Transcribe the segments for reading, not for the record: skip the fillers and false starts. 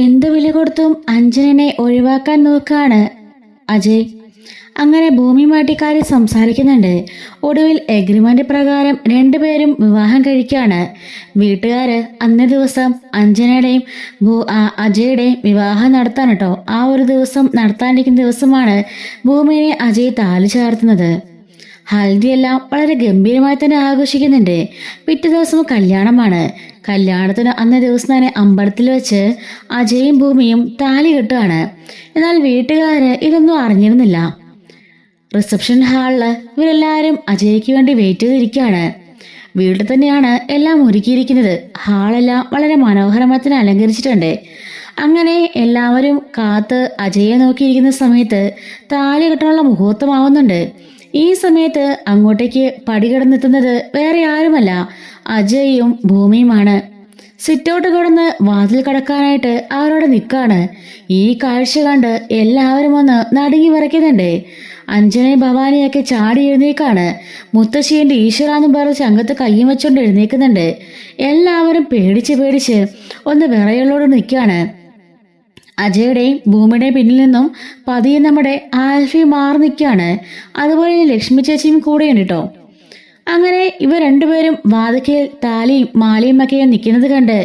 എന്ത് വില കൊടുത്തും അഞ്ജനനെ ഒഴിവാക്കാൻ നോക്കാണ് അജയ്. അങ്ങനെ ഭൂമിയുമായിട്ട് കാര്യം സംസാരിക്കുന്നുണ്ട്. ഒടുവിൽ എഗ്രിമെന്റ് പ്രകാരം രണ്ടുപേരും വിവാഹം കഴിക്കാണ്. വീട്ടുകാര് അന്നേ ദിവസം അഞ്ജനയുടെയും അജയുടെയും വിവാഹം നടത്താൻ കേട്ടോ. ആ ഒരു ദിവസം നടത്താനിരിക്കുന്ന ദിവസമാണ് ഭൂമിയെ അജയ് താലി ചാർത്തുന്നത്. ഹൽദിയെല്ലാം വളരെ ഗംഭീരമായി തന്നെ ആഘോഷിക്കുന്നുണ്ട്. പിറ്റേ ദിവസം കല്യാണമാണ്. കല്യാണത്തിന് അന്നേ ദിവസം തന്നെ അമ്പലത്തിൽ വെച്ച് അജയും ഭൂമിയും താലി കെട്ടുകയാണ്. എന്നാൽ വീട്ടുകാര് ഇതൊന്നും അറിഞ്ഞിരുന്നില്ല. റിസപ്ഷൻ ഹാളില് ഇവരെല്ലാവരും അജയ്ക്ക് വേണ്ടി വെയിറ്റ് ചെയ്തിരിക്കുകയാണ്. വീട്ടിൽ തന്നെയാണ് എല്ലാം ഒരുക്കിയിരിക്കുന്നത്. ഹാളെല്ലാം വളരെ മനോഹരമായി തന്നെ അലങ്കരിച്ചിട്ടുണ്ട്. അങ്ങനെ എല്ലാവരും കാത്ത് അജയെ നോക്കിയിരിക്കുന്ന സമയത്ത് താലി കെട്ടാനുള്ള മുഹൂർത്തമാവുന്നുണ്ട്. ഈ സമയത്ത് അങ്ങോട്ടേക്ക് പടി കടന്നെത്തുന്നത് വേറെ ആരുമല്ല, അജയും ഭൂമിയുമാണ്. സിറ്റൗട്ട് കടന്ന് വാതിൽ കടക്കാനായിട്ട് അവരോട് നിൽക്കാണ്. ഈ കാഴ്ച കണ്ട് എല്ലാവരും ഒന്ന് നടുങ്ങി വിറയ്ക്കുന്നുണ്ട്. അഞ്ജനയും ഭവാനിയൊക്കെ ചാടി എഴുന്നേക്കാണ്. മുത്തശ്ശിന്റെ ഈശ്വരാന്ന് പറഞ്ഞ് ചങ്കത്ത് കയ്യും വെച്ചോണ്ട് എഴുന്നേക്കുന്നുണ്ട്. എല്ലാവരും പേടിച്ച് ഒന്ന് വിറയലോട് നിൽക്കാണ്. അജയുടെയും ഭൂമിയുടെയും പിന്നിൽ നിന്നും പതിയെ നമ്മുടെ ആൽഫി മാറി നിൽക്കുകയാണ്. അതുപോലെ ലക്ഷ്മി ചേച്ചിയും കൂടെയുണ്ട് കേട്ടോ. അങ്ങനെ ഇവർ രണ്ടുപേരും വാതിക്കൽ താലിയും മാലയും ഒക്കെ നിൽക്കുന്നത് കണ്ട്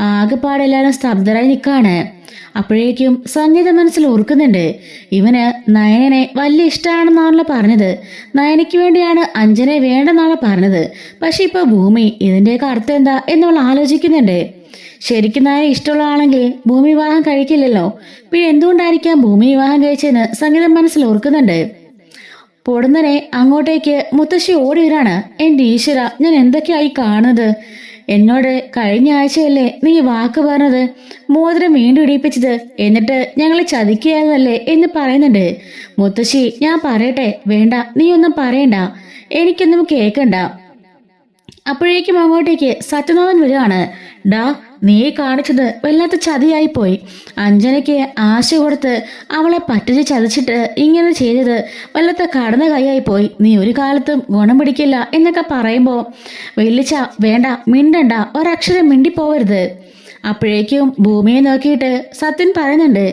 ആകെപ്പാടെല്ലാവരും സ്തബ്ധരായി നിൽക്കാണ്. അപ്പോഴേക്കും സംഗീത മനസ്സിൽ ഓർക്കുന്നുണ്ട്, ഇവന് നയനെ വലിയ ഇഷ്ടമാണെന്നാണല്ലോ പറഞ്ഞത്. നയനയ്ക്ക് വേണ്ടിയാണ് അഞ്ജനെ വേണ്ടെന്നാണ് പറഞ്ഞത്. പക്ഷെ ഇപ്പൊ ഭൂമി ഇതിന്റെയൊക്കെ അർത്ഥം എന്താ എന്നുള്ള ആലോചിക്കുന്നുണ്ട്. ശരിക്കും നയനെ ഇഷ്ടമുള്ള ആണെങ്കിൽ ഭൂമി വിവാഹം കഴിക്കില്ലല്ലോ. പിന്നെ എന്തുകൊണ്ടായിരിക്കാം ഭൂമി വിവാഹം കഴിച്ചെന്ന് സംഗീതം മനസ്സിൽ ഓർക്കുന്നുണ്ട്. പൊടുന്നനെ അങ്ങോട്ടേക്ക് മുത്തശ്ശി ഓടി വരാണ്. എന്റെ ഈശ്വര, ഞാൻ എന്തൊക്കെയായി കാണുന്നത്? എന്നോട് കഴിഞ്ഞ ആഴ്ചയല്ലേ നീ വാക്ക് പറഞ്ഞത്, മോതിരം വീണ്ടും ഇടിപ്പിച്ചത്, എന്നിട്ട് ഞങ്ങളെ ചതിക്കുകയായിരുന്നല്ലേ എന്ന് പറയുന്നുണ്ട്. മുത്തശ്ശി, ഞാൻ പറയട്ടെ? വേണ്ട, നീ ഒന്നും പറയണ്ട, എനിക്കൊന്നും കേൾക്കണ്ട. അപ്പോഴേക്കും അങ്ങോട്ടേക്ക് സത്യനാഥൻ വരികയാണ്. ഡാ, നീ കാണിച്ചത് വല്ലാത്ത ചതിയായി പോയി. അഞ്ജനയ്ക്ക് ആശ കൊടുത്ത് അവളെ പറ്റിച്ച് ചതിച്ചിട്ട് ഇങ്ങനെ ചെയ്തത് വല്ലാത്ത കടന്ന കൈയായി പോയി. നീ ഒരു കാലത്തും ഗുണം പിടിക്കില്ല എന്നൊക്കെ പറയുമ്പോ വെല്ലിച്ച വേണ്ട, മിണ്ടണ്ട, ഒരക്ഷരം മിണ്ടിപ്പോവരുത്. അപ്പോഴേക്കും ഭൂമിയെ നോക്കിയിട്ട് സത്യൻ പറയുന്നുണ്ട്,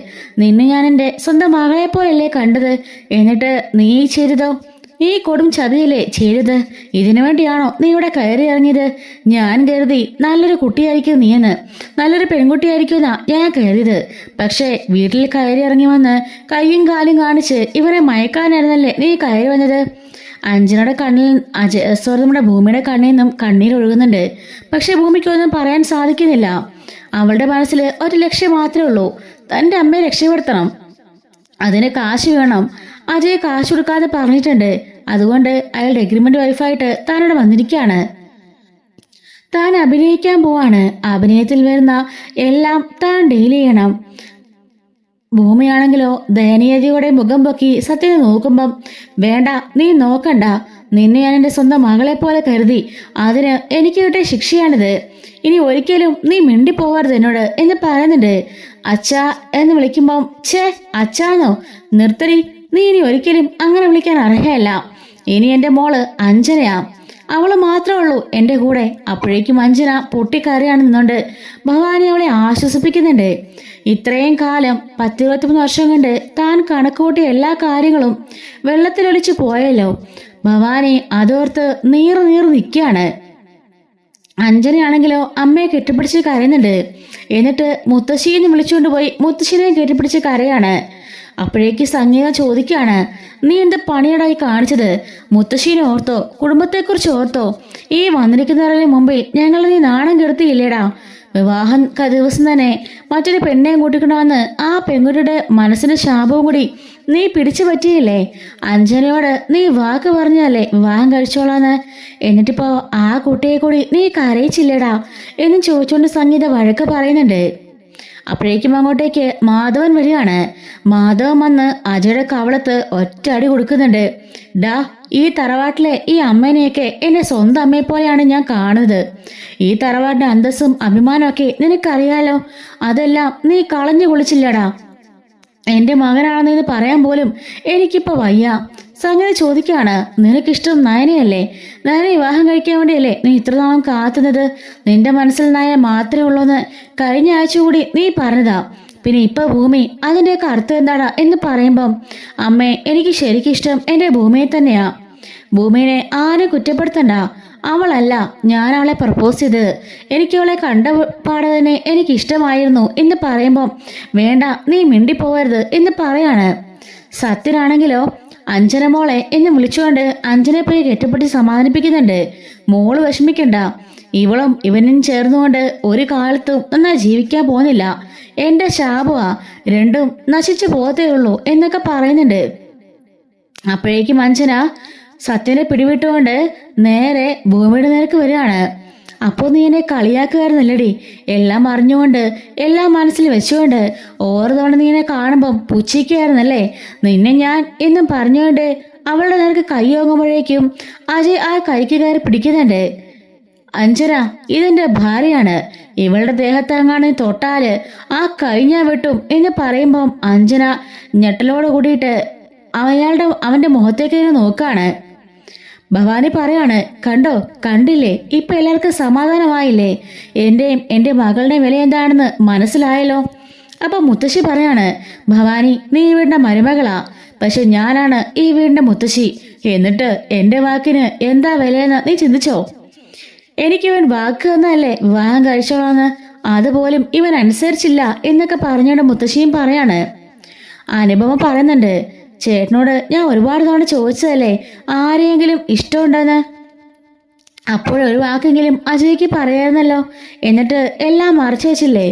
നിന്നെ ഞാൻ എൻ്റെ സ്വന്തം മകളെ പോലല്ലേ കണ്ടത്, എന്നിട്ട് നീ ചെയ്തതോ ഈ കൊടും ചതിയല്ലേ ചെയ്തത്? ഇതിനു വേണ്ടിയാണോ നീ ഇവിടെ കയറി ഇറങ്ങിയത്? ഞാൻ കരുതി നല്ലൊരു കുട്ടിയായിരിക്കും നീയെന്ന്, നല്ലൊരു പെൺകുട്ടിയായിരിക്കുമെന്നാ ഞാൻ കരുതിയത്. പക്ഷേ വീട്ടിൽ കയറി ഇറങ്ങി വന്ന് കൈയും കാലും കാണിച്ച് ഇവരെ മയക്കാനായിരുന്നല്ലേ നീ കയറി വന്നത്. അഞ്ജനയുടെ കണ്ണിൽ നമ്മുടെ ഭൂമിയുടെ കണ്ണിൽ നിന്നും കണ്ണീരൊഴുകുന്നുണ്ട്. പക്ഷെ ഭൂമിക്കൊന്നും പറയാൻ സാധിക്കുന്നില്ല. അവളുടെ മനസ്സിൽ ഒരു ലക്ഷ്യം മാത്രമേ ഉള്ളൂ, തൻ്റെ അമ്മയെ രക്ഷപ്പെടുത്തണം. അതിന് കാശ് വേണം. അജയ് കാശ് കൊടുക്കാതെ പറഞ്ഞിട്ടുണ്ട്. അതുകൊണ്ട് അയാളുടെ എഗ്രിമെന്റ് വൈഫായിട്ട് താനോട് വന്നിരിക്കുകയാണ്. താൻ അഭിനയിക്കാൻ പോവാണ്. അഭിനയത്തിൽ വരുന്ന എല്ലാം താൻ ഡീൽ ചെയ്യണം. ഭൂമിയാണെങ്കിലോ ദയനീയതയോടെ മുഖം പൊക്കി സത്യനെ നോക്കുമ്പം, വേണ്ട, നീ നോക്കണ്ട, നിന്നെ ഞാൻ എൻ്റെ സ്വന്തം മകളെ പോലെ കരുതി. അതിന് എനിക്ക് കിട്ടിയ ശിക്ഷയാണിത്. ഇനി ഒരിക്കലും നീ മിണ്ടിപ്പോവരുത് എന്നോട് എന്ന് പറയുന്നുണ്ട്. അച്ഛാ എന്ന് വിളിക്കുമ്പം, ഛേ അച്ഛാന്നോ, നിർത്തടി, നീ ഇനി ഒരിക്കലും അങ്ങനെ വിളിക്കാൻ അർഹയല്ല. ഇനി എൻ്റെ മോള് അഞ്ജനയാ, അവള് മാത്രമേ ഉള്ളൂ എൻ്റെ കൂടെ. അപ്പോഴേക്കും അഞ്ജന പൊട്ടിക്കരയാണ് നിന്നുകൊണ്ട് ഭവാനി അവളെ ആശ്വസിപ്പിക്കുന്നുണ്ട്. ഇത്രയും കാലം 10-23 വർഷം കൊണ്ട് താൻ കണക്കുകൂട്ടിയ എല്ലാ കാര്യങ്ങളും വെള്ളത്തിലൊലിച്ചു പോയല്ലോ. ഭവാനി അതോർത്ത് നീറ് നിൽക്കുകയാണ്. അഞ്ജനയാണെങ്കിലോ അമ്മയെ കെട്ടിപ്പിടിച്ച് കരയുന്നുണ്ട്. എന്നിട്ട് മുത്തശ്ശീന്ന് വിളിച്ചുകൊണ്ട് പോയി മുത്തശ്ശിനെ കെട്ടിപ്പിടിച്ച് കരയാണ്. അപ്പോഴേക്ക് സംഗീത ചോദിക്കുകയാണ്, നീ എന്ത് പണിയടായി കാണിച്ചത്? മുത്തശ്ശീനെ ഓർത്തോ? കുടുംബത്തെക്കുറിച്ച് ഓർത്തോ? ഈ വന്നിരിക്കുന്നവരുടെ മുമ്പിൽ ഞങ്ങൾ നീ നാണം കെടുത്തിയില്ലേടാ? വിവാഹം ദിവസം തന്നെ മറ്റൊരു പെണ്ണേയും കൂട്ടിക്കൊണ്ടുവന്ന് ആ പെൺകുട്ടിയുടെ മനസ്സിന് ശാപവും കൂടി നീ പിടിച്ചു പറ്റിയില്ലേ? അഞ്ജനയോട് നീ വാക്ക് പറഞ്ഞല്ലേ വിവാഹം കഴിച്ചോളാന്ന്, എന്നിട്ടിപ്പോ ആ കുട്ടിയെ കൂടി നീ കരയിച്ചില്ലേടാ എന്നും ചോദിച്ചുകൊണ്ട് സംഗീത വഴക്ക് പറയുന്നുണ്ട്. അപ്പോഴേക്കും അങ്ങോട്ടേക്ക് മാധവൻ വരികയാണ്. മാധവൻ വന്ന് അജയുടെ കവളത്ത് ഒറ്റ അടി കൊടുക്കുന്നുണ്ട്. ഡാ, ഈ തറവാട്ടിലെ ഈ അമ്മേനെയൊക്കെ എന്റെ സ്വന്തം അമ്മയെ പോലെയാണ് ഞാൻ കാണുന്നത്. ഈ തറവാടിന്റെ അന്തസ്സും അഭിമാനമൊക്കെ നിനക്കറിയാലോ. അതെല്ലാം നീ കളഞ്ഞു കുളിച്ചില്ലടാ. എന്റെ മകനാണെന്ന് പറയാൻ പോലും എനിക്കിപ്പോ വയ്യ. സംഗതി ചോദിക്കുകയാണ്, നിനക്കിഷ്ടം നയനയല്ലേ? നയനെ വിവാഹം കഴിക്കാൻ വേണ്ടിയല്ലേ നീ ഇത്ര നാളും കാത്തുന്നത്? നിന്റെ മനസ്സിൽ നയന മാത്രമേ ഉള്ളൂന്ന് കഴിഞ്ഞ ആഴ്ച കൂടി നീ പറഞ്ഞതാ. പിന്നെ ഇപ്പൊ ഭൂമി അതിൻ്റെയൊക്കെ അർത്ഥം എന്താടാ എന്ന് പറയുമ്പം അമ്മേ എനിക്ക് ശരിക്കും ഇഷ്ടം എൻ്റെ ഭൂമിയെ തന്നെയാ. ഭൂമിയെ ആരും കുറ്റപ്പെടുത്തണ്ട. അവളല്ല ഞാൻ അവളെ പ്രപ്പോസ് ചെയ്തത്. എനിക്ക് അവളെ കണ്ട പാടെ തന്നെ എനിക്ക് ഇഷ്ടമായിരുന്നു എന്ന് പറയുമ്പം വേണ്ട നീ മിണ്ടിപ്പോവരുത് എന്ന് പറയാണ്. സത്യനാണെങ്കിലോ അഞ്ജന മോളെ എന്ന് വിളിച്ചുകൊണ്ട് അഞ്ജനെ പോയി കെട്ടിപ്പിടി സമാധാനിപ്പിക്കുന്നുണ്ട്. മോള് വിഷമിക്കണ്ട, ഇവളും ഇവനും ചേർന്നുകൊണ്ട് ഒരു കാലത്തും നന്നായി ജീവിക്കാൻ പോകുന്നില്ല. എൻ്റെ ശാപമാ, രണ്ടും നശിച്ചു പോകത്തേ ഉള്ളൂ എന്നൊക്കെ പറയുന്നുണ്ട്. അപ്പോഴേക്കും അഞ്ജന സത്യനെ പിടിവിട്ടുകൊണ്ട് നേരെ ഭൂമിയുടെ നേർക്ക് വരികയാണ്. അപ്പോൾ നീ എന്നെ കളിയാക്കുമായിരുന്നില്ലടി, എല്ലാം അറിഞ്ഞുകൊണ്ട് എല്ലാം മനസ്സിൽ വെച്ചുകൊണ്ട് ഓരോ തവണ നീ എന്നെ കാണുമ്പം പുച്ഛിക്കുമായിരുന്നല്ലേ നിന്നെ ഞാൻ എന്നും പറഞ്ഞുകൊണ്ട് അവളുടെ നേർക്ക് കൈ ഓങ്ങുമ്പോഴേക്കും അജയ് ആ കൈക്ക് കയറി പിടിക്കുന്നുണ്ട്. അഞ്ജന ഇതെന്റെ ഭാര്യയാണ്, ഇവളുടെ ദേഹത്തെങ്ങാണ് തൊട്ടാല് ആ കൈ ഞാൻ വെട്ടും എന്ന് പറയുമ്പം അഞ്ജന ഞെട്ടലോട് കൂടിയിട്ട് അവന്റെ മുഖത്തേക്ക് തന്നെ നോക്കാണ്. ഭവാനി പറയാണ്, കണ്ടോ കണ്ടില്ലേ, ഇപ്പൊ എല്ലാവർക്കും സമാധാനമായില്ലേ, എന്റെയും എൻ്റെ മകളുടെ വില എന്താണെന്ന് മനസ്സിലായല്ലോ. അപ്പൊ മുത്തശ്ശി പറയാണ്, ഭവാനി നീ ഈ വീടിന്റെ മരുമകളാ, പക്ഷെ ഞാനാണ് ഈ വീടിന്റെ മുത്തശ്ശി. എന്നിട്ട് എൻ്റെ വാക്കിന് എന്താ വിലയെന്ന് നീ ചിന്തിച്ചോ? എനിക്ക് ഇവൻ വാക്ക് തന്നല്ലേ വിവാഹം കഴിച്ചോളാന്ന്, അതുപോലും ഇവൻ അനുസരിച്ചില്ല എന്നൊക്കെ പറഞ്ഞുകൊണ്ട് മുത്തശ്ശിയും പറയാണ്. അനുഭവം പറയുന്നുണ്ട്, ചേട്ടനോട് ഞാൻ ഒരുപാട് തവണ ചോദിച്ചതല്ലേ ആരെയെങ്കിലും ഇഷ്ടമുണ്ടെന്ന്, അപ്പോഴൊരു വാക്കെങ്കിലും അജയ്ക്ക് പറയായിരുന്നല്ലോ, എന്നിട്ട് എല്ലാം മറച്ചു വെച്ചില്ലേ,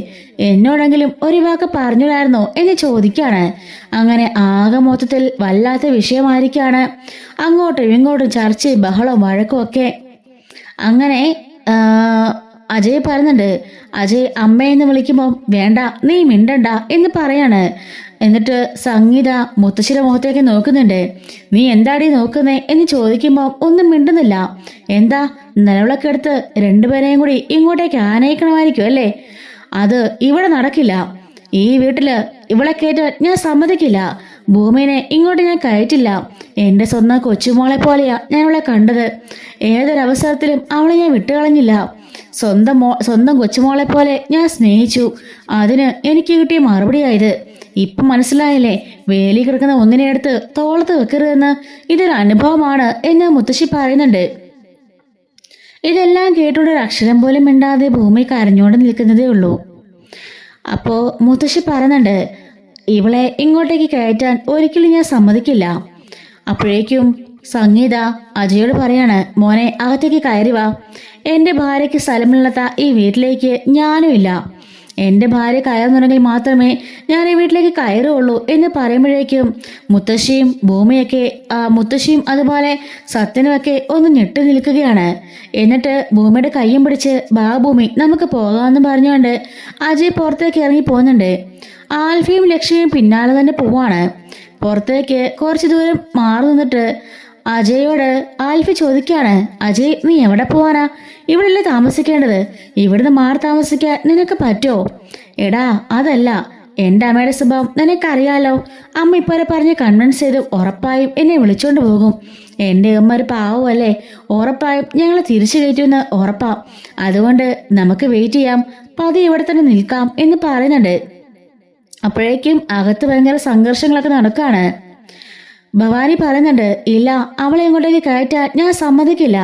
എന്നോടെങ്കിലും ഒരു വാക്ക് പറഞ്ഞിടായിരുന്നോ എന്ന് ചോദിക്കാണ്. അങ്ങനെ ആകെ മൊത്തത്തിൽ വല്ലാത്ത വിഷയമായിരിക്കാണ്. അങ്ങോട്ടും ഇങ്ങോട്ടും ചർച്ചയും ബഹളവും വഴക്കും ഒക്കെ. അങ്ങനെ അജയ് പറയുന്നുണ്ട്, അജയ് അമ്മയെന്ന് വിളിക്കുമ്പോൾ വേണ്ട നീ മിണ്ടണ്ട എന്ന് പറയാണ്. എന്നിട്ട് സംഗീത മുത്തശ്ശിയുടെ മുഖത്തേക്ക് നോക്കുന്നുണ്ട്. നീ എന്താടി നോക്കുന്നേ എന്ന് ചോദിക്കുമ്പോൾ ഒന്നും മിണ്ടുന്നില്ല. എന്താ നിലവിളൊക്കെ എടുത്ത് രണ്ടുപേരെയും കൂടി ഇങ്ങോട്ടേക്ക് ആനയിക്കണമായിരിക്കും അല്ലേ? അത് ഇവിടെ നടക്കില്ല. ഈ വീട്ടില് ഇവളെ കയറ്റാൻ ഞാൻ സമ്മതിക്കില്ല. ഭൂമിനെ ഇങ്ങോട്ട് ഞാൻ കയറ്റില്ല. എൻ്റെ സ്വന്തം കൊച്ചുമോളെ പോലെയാ ഞാൻ അവളെ കണ്ടത്. ഏതൊരവസരത്തിലും അവളെ ഞാൻ വിട്ടുകളഞ്ഞില്ല. സ്വന്തം കൊച്ചുമോളെ പോലെ ഞാൻ സ്നേഹിച്ചു. അതിന് എനിക്ക് കിട്ടിയ മറുപടിയായത്. ഇപ്പം മനസ്സിലായില്ലേ, വേലി കിടക്കുന്ന ഒന്നിനെ എടുത്ത് തോളത്ത് വെക്കരുതെന്ന്. ഇതൊരു അനുഭവമാണ് എന്ന് മുത്തശ്ശി പറയുന്നുണ്ട്. ഇതെല്ലാം കേട്ടുകൊണ്ട് ഒരു അക്ഷരം പോലും മിണ്ടാതെ ഭൂമി കരഞ്ഞുകൊണ്ട് നിൽക്കുന്നതേ ഉള്ളൂ. അപ്പോൾ മുത്തശ്ശി പറയുന്നുണ്ട്, ഇവളെ ഇങ്ങോട്ടേക്ക് കയറ്റാൻ ഒരിക്കലും ഞാൻ സമ്മതിക്കില്ല. അപ്പോഴേക്കും സംഗീത അജയോട് പറയാണ്, മോനെ അകത്തേക്ക് കയറി വാ. എൻ്റെ ഭാര്യയ്ക്ക് സ്ഥലമില്ലാത്ത ഈ വീട്ടിലേക്ക് ഞാനും ഇല്ല. എൻ്റെ ഭാര്യ കയറുന്നുണ്ടെങ്കിൽ മാത്രമേ ഞാൻ ഈ വീട്ടിലേക്ക് കയറുള്ളൂ എന്ന് പറയുമ്പോഴേക്കും മുത്തശ്ശിയും മുത്തശ്ശിയും അതുപോലെ സത്യനുമൊക്കെ ഒന്ന് ഞെട്ടി നിൽക്കുകയാണ്. എന്നിട്ട് ഭൂമിയുടെ കയ്യും പിടിച്ച് ബാ ഭൂമി നമുക്ക് പോകാമെന്ന് പറഞ്ഞുകൊണ്ട് അജയ് പുറത്തേക്ക് ഇറങ്ങി പോകുന്നുണ്ട്. ആൽഫിയും ലക്ഷ്മിയും പിന്നാലെ തന്നെ പോവാണ്. പുറത്തേക്ക് കുറച്ച് ദൂരം മാറി നിന്നിട്ട് അജയോട് ആൽഫി ചോദിക്കാണ്, അജയ് നീ എവിടെ പോവാനാ? ഇവിടെയല്ലേ താമസിക്കേണ്ടത്, ഇവിടുന്ന് മാറി താമസിക്കാൻ നിനക്ക് പറ്റുമോ? എടാ അതല്ല, എൻ്റെ അമ്മയുടെ സ്വഭാവം നിനക്കറിയാലോ. അമ്മ ഇപ്പോഴെ പറഞ്ഞ് കൺവിൻസ് ചെയ്ത് ഉറപ്പായും എന്നെ വിളിച്ചോണ്ട് പോകും. എൻ്റെ അമ്മ ഒരു പാവമല്ലേ, ഉറപ്പായും ഞങ്ങൾ തിരിച്ചു കയറ്റുമെന്ന് ഉറപ്പാ. അതുകൊണ്ട് നമുക്ക് വെയിറ്റ് ചെയ്യാം, പതി ഇവിടെ തന്നെ നിൽക്കാം എന്ന് പറയുന്നുണ്ട്. അപ്പോഴേക്കും അകത്ത് ഭയങ്കര സംഘർഷങ്ങളൊക്കെ നടക്കാണ്. ഭവാനി പറയുന്നുണ്ട്, ഇല്ല അവളെ ഇങ്ങോട്ടേക്ക് കയറ്റാൻ ഞാൻ സമ്മതിക്കില്ല.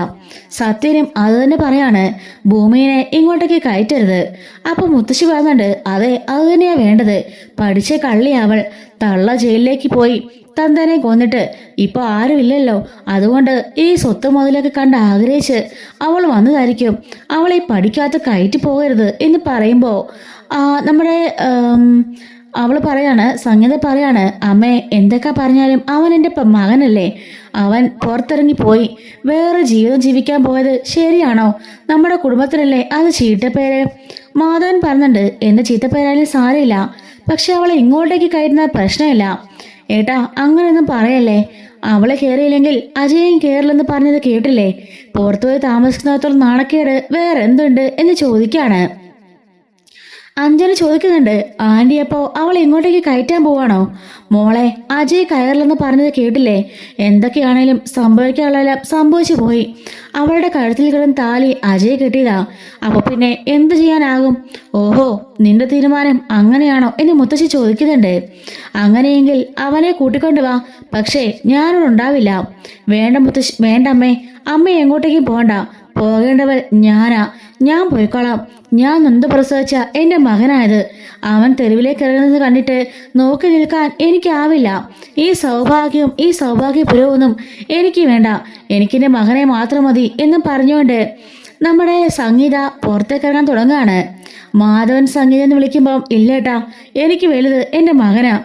സത്യനും അത് തന്നെ പറയാണ്, ഭൂമിയെ ഇങ്ങോട്ടേക്ക് കയറ്റരുത്. അപ്പൊ മുത്തശ്ശി പറയുന്നുണ്ട്, അതെ അത് തന്നെയാ വേണ്ടത്. പഠിച്ച കള്ളി അവൾ, തള്ള ജയിലിലേക്ക് പോയി തന്തനെ കൊന്നിട്ട് ഇപ്പൊ ആരുമില്ലല്ലോ. അതുകൊണ്ട് ഈ സ്വത്ത് മുതലൊക്കെ കണ്ട് ആഗ്രഹിച്ച് അവൾ വന്നതായിരിക്കും. അവളെ പഠിക്കാത്ത കയറ്റി പോകരുത് എന്ന് പറയുമ്പോ നമ്മുടെ അവള് പറയാണ്, സംഗീത പറയാണ്, അമ്മേ എന്തൊക്കെ പറഞ്ഞാലും അവൻ എൻ്റെ മകനല്ലേ. അവൻ പുറത്തിറങ്ങി പോയി വേറെ ജീവിതം ജീവിക്കാൻ പോയത് ശരിയാണോ? നമ്മുടെ കുടുംബത്തിനല്ലേ അത് ചീത്തപ്പേര്. മാധവൻ പറഞ്ഞിട്ടുണ്ട്, എൻ്റെ ചീത്തപ്പേരായാലും സാരമില്ല, പക്ഷെ അവളെ ഇങ്ങോട്ടേക്ക് കയറ്റുന്ന പ്രശ്നമില്ല. ഏട്ടാ അങ്ങനെയൊന്നും പറയല്ലേ. അവളെ കയറിയില്ലെങ്കിൽ അജയും കയറില്ലെന്ന് പറഞ്ഞത് കേട്ടില്ലേ? പുറത്തുപോയി താമസിക്കുന്നിടത്തോളം നാണക്കേട് വേറെ എന്തുണ്ട് എന്ന് ചോദിക്കാണ്. അഞ്ജലി ചോദിക്കുന്നുണ്ട്, ആൻറ്റി അപ്പോ അവൾ ഇങ്ങോട്ടേക്ക് കയറ്റാൻ പോവാണോ? മോളെ അജയ് കയറില്ലെന്ന് പറഞ്ഞത് കേട്ടില്ലേ? എന്തൊക്കെയാണേലും സംഭവിക്കാനുള്ളതെല്ലാം സംഭവിച്ചു പോയി. അവളുടെ കഴുത്തിൽ കിടന്ന താലി അജയ് കെട്ടിയതാ. അപ്പൊ പിന്നെ എന്ത് ചെയ്യാനാകും? ഓഹോ, നിന്റെ തീരുമാനം അങ്ങനെയാണോ എന്ന് മുത്തശ്ശി ചോദിക്കുന്നുണ്ട്. അങ്ങനെയെങ്കിൽ അവനെ കൂട്ടിക്കൊണ്ടു വാ, പക്ഷേ ഞാനവിടെ ഉണ്ടാവില്ല. വേണ്ട മുത്തശ്ശി, വേണ്ട അമ്മേ, അമ്മ എങ്ങോട്ടേക്കും പോകണ്ട. പോകേണ്ടവൾ ഞാനാ, ഞാൻ പോയിക്കോളാം. ഞാൻ നൊന്ത് പ്രസവിച്ച എൻ്റെ മകനായത്. അവൻ തെരുവിലേക്ക് ഇറങ്ങുന്നത് കണ്ടിട്ട് നോക്കി നിൽക്കാൻ എനിക്കാവില്ല. ഈ സൗഭാഗ്യപുരവൊന്നും എനിക്ക് വേണ്ട. എനിക്കെൻ്റെ മകനെ മാത്രം മതി എന്നും പറഞ്ഞുകൊണ്ട് നമ്മുടെ സംഗീത പുറത്തേക്ക് ഇറങ്ങാൻ തുടങ്ങുകയാണ്. മാധവൻ സംഗീത എന്ന് വിളിക്കുമ്പം, ഇല്ലേട്ടാ, എനിക്ക് വലുത് എൻ്റെ മകനാ.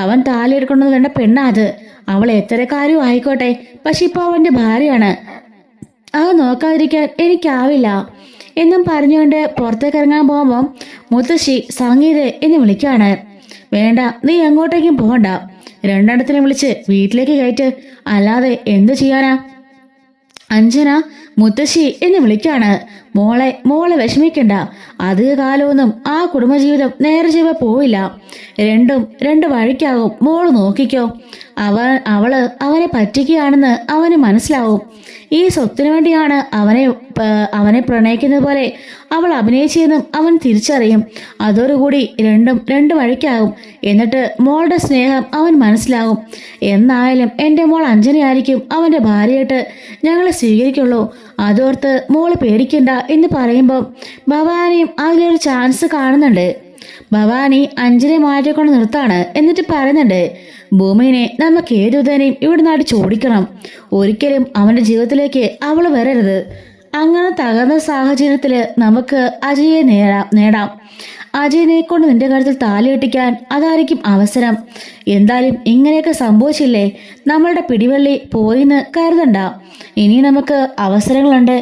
അവൻ താലി എടുക്കുന്നത് കണ്ട പെണ്ണാ അത്. അവൾ എത്രക്കാരും ആയിക്കോട്ടെ, പക്ഷെ ഇപ്പോൾ അവൻ്റെ ഭാര്യയാണ്. അത് നോക്കാതിരിക്കാൻ എനിക്കാവില്ല എന്നും പറഞ്ഞുകൊണ്ട് പുറത്തേക്ക് ഇറങ്ങാൻ പോകുമ്പം മുത്തശ്ശി സംഗീത എന്ന് വിളിക്കുകയാണ്. വേണ്ട, നീ എങ്ങോട്ടേക്കും പോകണ്ട. രണ്ടെണ്ണത്തിനെ വിളിച്ച് വീട്ടിലേക്ക് കയറ്റ്, അല്ലാതെ എന്തു ചെയ്യാനാ? അഞ്ജന മുത്തശ്ശി എന്ന് വിളിക്കാണ്. മോളെ വിഷമിക്കണ്ട. അധിക കാലമൊന്നും ആ കുടുംബജീവിതം നേരെ ചൊവ്വ പോയില്ല. രണ്ട് വഴിക്കാകും. മോള് നോക്കിക്കോ. അവനെ പറ്റിക്കുകയാണെന്ന് അവന് മനസ്സിലാവും. ഈ സ്വത്തിനു വേണ്ടിയാണ് അവനെ പ്രണയിക്കുന്നത് പോലെ അവൾ അഭിനയിച്ചതെന്നും അവൻ തിരിച്ചറിയും. അതോടുകൂടി രണ്ട് വഴിക്കാകും. എന്നിട്ട് മോളുടെ സ്നേഹം അവൻ മനസ്സിലാകും. എന്നായാലും എൻ്റെ മോൾ അഞ്ജനയായിരിക്കും അവൻ്റെ ഭാര്യയായിട്ട് ഞങ്ങളെ സ്വീകരിക്കുള്ളൂ. അതോർത്ത് മോള് പേടിക്കണ്ട എന്ന് പറയുമ്പോൾ ഭവാനിയും അതിലൊരു ചാൻസ് കാണുന്നുണ്ട്. ഭവാനി അഞ്ജനെ മാറ്റിക്കൊണ്ട് നിർത്താണ്. എന്നിട്ട് പറയുന്നുണ്ട്, ഭൂമിനെ നമുക്ക് ഏതുതനെയും ഇവിടെ നാട്ടി ചോടിക്കണം. ഒരിക്കലും അവൻ്റെ ജീവിതത്തിലേക്ക് അവൾ വരരുത്. അങ്ങനെ തകർന്ന സാഹചര്യത്തിൽ നമുക്ക് അജയെ നേടാം. അജയനെ കൊണ്ട് നിന്റെ കഴുത്തിൽ താലി കെട്ടിക്കാൻ അതായിരിക്കും അവസരം. എന്തായാലും ഇങ്ങനെയൊക്കെ സംഭവിച്ചില്ലേ, നമ്മളുടെ പിടിവള്ളി പോയിന്ന് കരുതണ്ട. ഇനി നമുക്ക് അവസരങ്ങളുണ്ട്.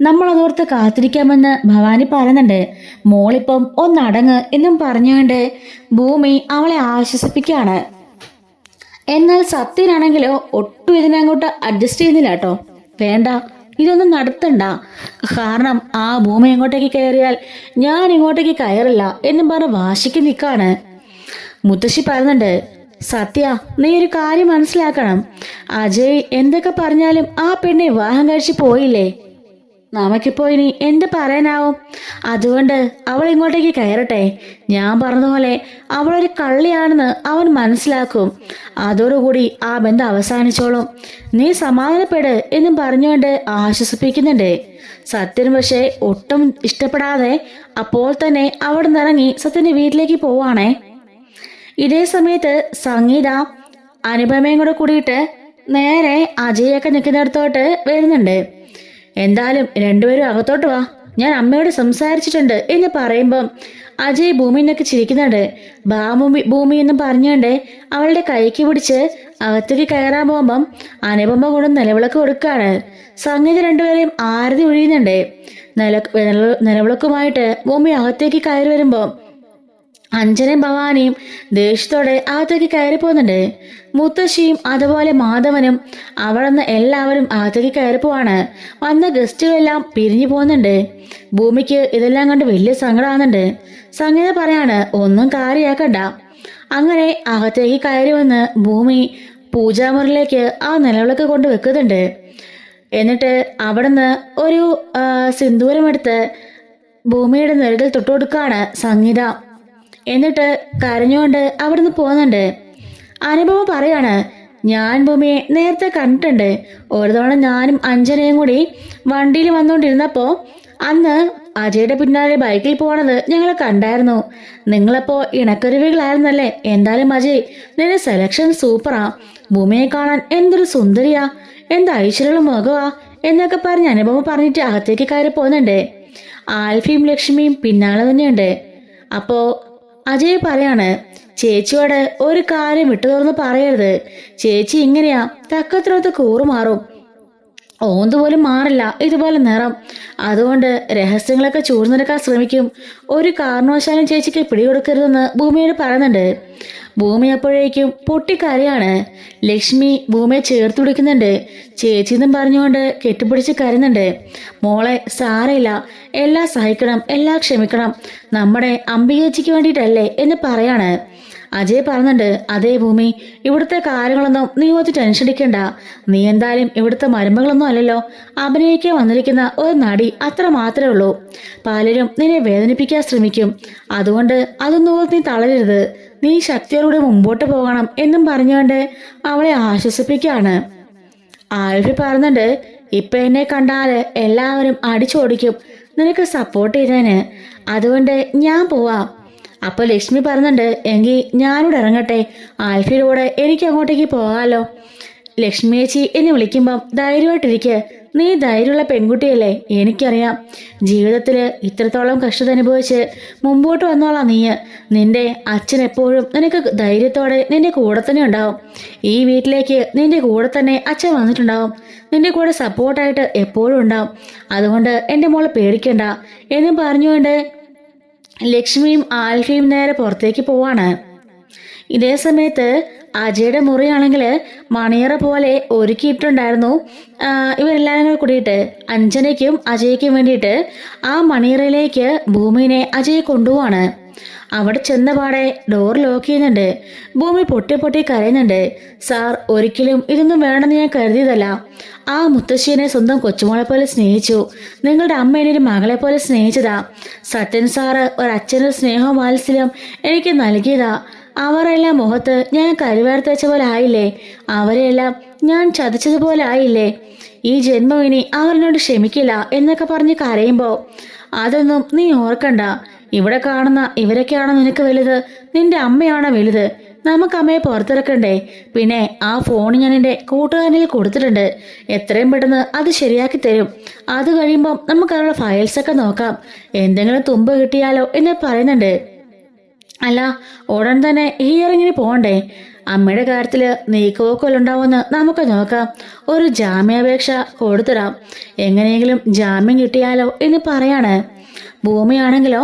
നമ്മളതോർത്ത് കാത്തിരിക്കാമെന്ന് ഭവാനി പറയുന്നുണ്ട്. മോളിപ്പം ഒന്നടങ്ങ് എന്നും പറഞ്ഞുകൊണ്ട് ഭൂമി അവളെ ആശ്വസിപ്പിക്കുകയാണ്. എന്നാൽ സത്യനാണെങ്കിലോ ഒട്ടും ഇതിനങ്ങോട്ട് അഡ്ജസ്റ്റ് ചെയ്യുന്നില്ല കേട്ടോ. വേണ്ട, ഇതൊന്നും നടത്തണ്ട. കാരണം ആ ഭൂമി എങ്ങോട്ടേക്ക് കയറിയാൽ ഞാൻ ഇങ്ങോട്ടേക്ക് കയറില്ല എന്നും പറഞ്ഞ് വാശിക്ക് നിൽക്കാണ്. മുത്തശ്ശി പറയുന്നുണ്ട്, സത്യ, നീ ഒരു കാര്യം മനസ്സിലാക്കണം. അജയ് എന്തൊക്കെ പറഞ്ഞാലും ആ പെണ്ണെ വിവാഹം കഴിച്ച് പോയില്ലേ. നമുക്കിപ്പോ ഇനി എന്ത് പറയാനാവും? അതുകൊണ്ട് അവൾ ഇങ്ങോട്ടേക്ക് കയറട്ടെ. ഞാൻ പറഞ്ഞതുപോലെ അവളൊരു കള്ളിയാണെന്ന് അവൻ മനസ്സിലാക്കും. അതോടുകൂടി ആ ബന്ധം അവസാനിച്ചോളും. നീ സമാധാനപ്പെട് എന്നും പറഞ്ഞുകൊണ്ട് ആശ്വസിപ്പിക്കുന്നുണ്ട്. സത്യന് പക്ഷേ ഒട്ടും ഇഷ്ടപ്പെടാതെ അപ്പോൾ തന്നെ അവിടെ നിന്നിറങ്ങി സത്യന്റെ വീട്ടിലേക്ക് പോവാണേ. ഇതേ സമയത്ത് സംഗീത അനുപമയും കൂടെ കൂടിയിട്ട് നേരെ അജയൊക്കെ നിൽക്കുന്നിടത്തോട്ട് വരുന്നുണ്ട്. എന്തായാലും രണ്ടുപേരും അകത്തോട്ട് വാ, ഞാൻ അമ്മയോട് സംസാരിച്ചിട്ടുണ്ട് എന്ന് പറയുമ്പം അജയ് ഭൂമിനൊക്കെ ചിരിക്കുന്നുണ്ട്. ഭൂമി എന്നും പറഞ്ഞുകൊണ്ട് അവളുടെ കൈക്ക് പിടിച്ച് അകത്തേക്ക് കയറാൻ പോകുമ്പം അനുപമ കൊണ്ട് നിലവിളക്ക് കൊടുക്കുകയാണ്. സംഗീത രണ്ടുപേരെയും ആരതി ഒഴിയുന്നുണ്ട്. നിലവിളക്കുമായിട്ട് ഭൂമി അകത്തേക്ക് കയറി വരുമ്പോൾ അഞ്ജനയും ഭവാനിയും ദേഷ്യത്തോടെ അകത്തേക്ക് കയറി പോകുന്നുണ്ട്. മുത്തശ്ശിയും അതുപോലെ മാധവനും അവിടെ നിന്ന് എല്ലാവരും അകത്തേക്ക് കയറി പോവാണ്. വന്ന ഗസ്റ്റുകളെല്ലാം പിരിഞ്ഞു പോകുന്നുണ്ട്. ഭൂമിക്ക് ഇതെല്ലാം കണ്ട് വലിയ സങ്കടമാകുന്നുണ്ട്. സംഗീത പറയാണ്, ഒന്നും കാര്യമാക്കണ്ട. അങ്ങനെ അകത്തേക്ക് കയറി വന്ന് ഭൂമി പൂജാമുറിയിലേക്ക് ആ നിലവിളക്ക് കൊണ്ട് വെക്കുന്നുണ്ട്. എന്നിട്ട് അവിടുന്ന് ഒരു സിന്ദൂരമെടുത്ത് ഭൂമിയുടെ നെറുകിൽ തൊട്ടുകൊടുക്കുകയാണ് സംഗീത. എന്നിട്ട് കരഞ്ഞുകൊണ്ട് അവിടുന്ന് പോകുന്നുണ്ട്. അനുപമ പറയാണ്, ഞാൻ ഭൂമിയെ നേരത്തെ കണ്ടിട്ടുണ്ട്. ഒരു തവണ ഞാനും അഞ്ജനയും കൂടി വണ്ടിയിൽ വന്നുകൊണ്ടിരുന്നപ്പോൾ അന്ന് അജയുടെ പിന്നാലെ ബൈക്കിൽ പോണത് ഞങ്ങൾ കണ്ടായിരുന്നു. നിങ്ങളപ്പോ ഇണക്കരുവികളായിരുന്നല്ലേ. എന്തായാലും അജയ്, നിന്റെ സെലക്ഷൻ സൂപ്പറാ. ഭൂമിയെ കാണാൻ എന്തൊരു സുന്ദരിയാ, എന്ത് ഐശ്വര്യമുള്ള മുഖവാ എന്നൊക്കെ പറഞ്ഞ് അനുപമ പറഞ്ഞിട്ട് അകത്തേക്ക് കയറി പോകുന്നുണ്ട്. ആൽഫിയും ലക്ഷ്മിയും പിന്നാലെ തന്നെയുണ്ട്. അപ്പോ അജയ് പറയാണ്, ചേച്ചിയോട് ഒരു കാര്യം വിട്ടു തുറന്ന് പറയരുത്. ചേച്ചി ഇങ്ങനെയാ, തക്കത്തിനൊത്ത് കൂറുമാറും. ഓന്തുപോലും മാറില്ല ഇതുപോലെ നിറം. അതുകൊണ്ട് രഹസ്യങ്ങളൊക്കെ ചൂഴ്ന്നെടുക്കാൻ ശ്രമിക്കും. ഒരു കാരണവശാലും ചേച്ചിക്ക് പിടികൊടുക്കരുതെന്ന് ഭൂമിയോട് പറയുന്നുണ്ട്. ഭൂമി അപ്പോഴേക്കും പൊട്ടിക്കരയാണ്. ലക്ഷ്മി ഭൂമിയെ ചേർത്ത് പിടിക്കുന്നുണ്ട്. ചേച്ചി എന്നും പറഞ്ഞുകൊണ്ട് കെട്ടിപ്പിടിച്ച് കരയുന്നുണ്ട്. മോളെ, സാരയില്ല, എല്ലാം സഹിക്കണം, എല്ലാം ക്ഷമിക്കണം. നമ്മുടെ അംബികേച്ചിക്ക് വേണ്ടിയിട്ടല്ലേ എന്ന് പറയാണ്. അജയ് പറഞ്ഞിട്ട്, അതേ ഭൂമി, ഇവിടുത്തെ കാര്യങ്ങളൊന്നും നീ ഒത്തിരി ടെൻഷൻ അടിക്കണ്ട. നീ എന്തായാലും ഇവിടുത്തെ മരുമകളൊന്നും അല്ലല്ലോ. അഭിനയിക്കാൻ വന്നിരിക്കുന്ന ഒരു നടി, അത്ര മാത്രമേ ഉള്ളൂ. പലരും നിന്നെ വേദനിപ്പിക്കാൻ ശ്രമിക്കും. അതുകൊണ്ട് അതൊന്നും നീ തളരരുത്. നീ ശക്തിയോടെ മുമ്പോട്ട് പോകണം എന്നും പറഞ്ഞുകൊണ്ട് അവളെ ആശ്വസിപ്പിക്കുകയാണ്. ആൽഫി പറഞ്ഞിട്ട്, ഇപ്പൊ എന്നെ കണ്ടാല് എല്ലാവരും അടിച്ചോടിക്കും നിനക്ക് സപ്പോർട്ട് ചെയ്തേന്. അതുകൊണ്ട് ഞാൻ പോവാം. അപ്പോൾ ലക്ഷ്മി പറഞ്ഞിട്ട്, എങ്കിൽ ഞാനിവിടെ ഇറങ്ങട്ടെ. ആൽഫിയുടെ കൂടെ എനിക്ക് അങ്ങോട്ടേക്ക് പോകാമല്ലോ. ലക്ഷ്മി ചേച്ചി എന്ന് വിളിക്കുമ്പം ധൈര്യമായിട്ടിരിക്കുക. നീ ധൈര്യമുള്ള പെൺകുട്ടിയല്ലേ, എനിക്കറിയാം. ജീവിതത്തിൽ ഇത്രത്തോളം കഷ്ടത അനുഭവിച്ച് മുമ്പോട്ട് വന്നോളാം നീ. നിന്റെ അച്ഛൻ എപ്പോഴും നിനക്ക് ധൈര്യത്തോടെ നിന്റെ കൂടെ തന്നെ ഉണ്ടാവും. ഈ വീട്ടിലേക്ക് നിന്റെ കൂടെ തന്നെ അച്ഛൻ വന്നിട്ടുണ്ടാവും. നിന്റെ കൂടെ സപ്പോർട്ടായിട്ട് എപ്പോഴും ഉണ്ടാവും. അതുകൊണ്ട് എൻ്റെ മോളെ പേടിക്കണ്ട എന്നും പറഞ്ഞുകൊണ്ട് ലക്ഷ്മിയും ആൽഫിയും നേരെ പുറത്തേക്ക് പോവാണ്. ഇതേ സമയത്ത് അജയുടെ മുറിയാണെങ്കിൽ മണിയറ പോലെ ഒരുക്കിയിട്ടുണ്ടായിരുന്നു. ഇവരെല്ലാവരും കൂടെ കൂടിയിട്ട് അഞ്ജനയ്ക്കും അജയ്ക്കും വേണ്ടിയിട്ട് ആ മണിയറയിലേക്ക് ഭൂമിനെ അജയ് കൊണ്ടുപോവാണ്. അവിടെ ചെന്നപാടെ ഡോർ ലോക്ക് ചെയ്യുന്നുണ്ട്. ഭൂമി പൊട്ടി പൊട്ടി കരയുന്നുണ്ട്. സാർ, ഒരിക്കലും ഇതൊന്നും വേണമെന്ന് ഞാൻ കരുതിയതല്ല. ആ മുത്തശ്ശിയെ സ്വന്തം കൊച്ചുമോളെ പോലെ സ്നേഹിച്ചു. നിങ്ങളുടെ അമ്മ എന്നെ ഒരു മകളെ പോലെ സ്നേഹിച്ചതാ. സത്യൻ സാറ് ഒരച്ഛനൊരു സ്നേഹവും വാത്സല്യം എനിക്ക് നൽകിയതാ. അവരെല്ലാം മുഖത്ത് ഞാൻ കരിവാർത്ത് വെച്ച പോലെ ആയില്ലേ? അവരെയെല്ലാം ഞാൻ ചതിച്ചതുപോലെ ആയില്ലേ? ഈ ജന്മം ഇനി അവരെന്നോട് ക്ഷമിക്കില്ല എന്നൊക്കെ പറഞ്ഞ് കരയുമ്പോൾ അതൊന്നും നീ ഓർക്കണ്ട. ഇവിടെ കാണുന്ന ഇവരൊക്കെയാണോ നിനക്ക് വലുത്? നിന്റെ അമ്മയാണോ വലുത്? നമുക്ക് അമ്മയെ പുറത്തിറക്കണ്ടേ? പിന്നെ ആ ഫോൺ ഞാൻ എൻ്റെ കൂട്ടുകാരനിൽ കൊടുത്തിട്ടുണ്ട്. എത്രയും പെട്ടെന്ന് അത് ശരിയാക്കി തരും. അത് കഴിയുമ്പം നമുക്ക് അതിനുള്ള ഫയൽസൊക്കെ നോക്കാം. എന്തെങ്കിലും തുമ്പ് കിട്ടിയാലോ എന്ന് പറയുന്നുണ്ട്. അല്ല, ഉടൻ തന്നെ ഹിയറിങ്ങിന് പോകണ്ടേ? അമ്മയുടെ കാര്യത്തിൽ നീക്കുപോക്കലുണ്ടാവുമെന്ന് നമുക്ക് നോക്കാം. ഒരു ജാമ്യാപേക്ഷ കൊടുത്തിടാം. എങ്ങനെയെങ്കിലും ജാമ്യം കിട്ടിയാലോ എന്ന് പറയാണ്. ഭൂമിയാണെങ്കിലോ,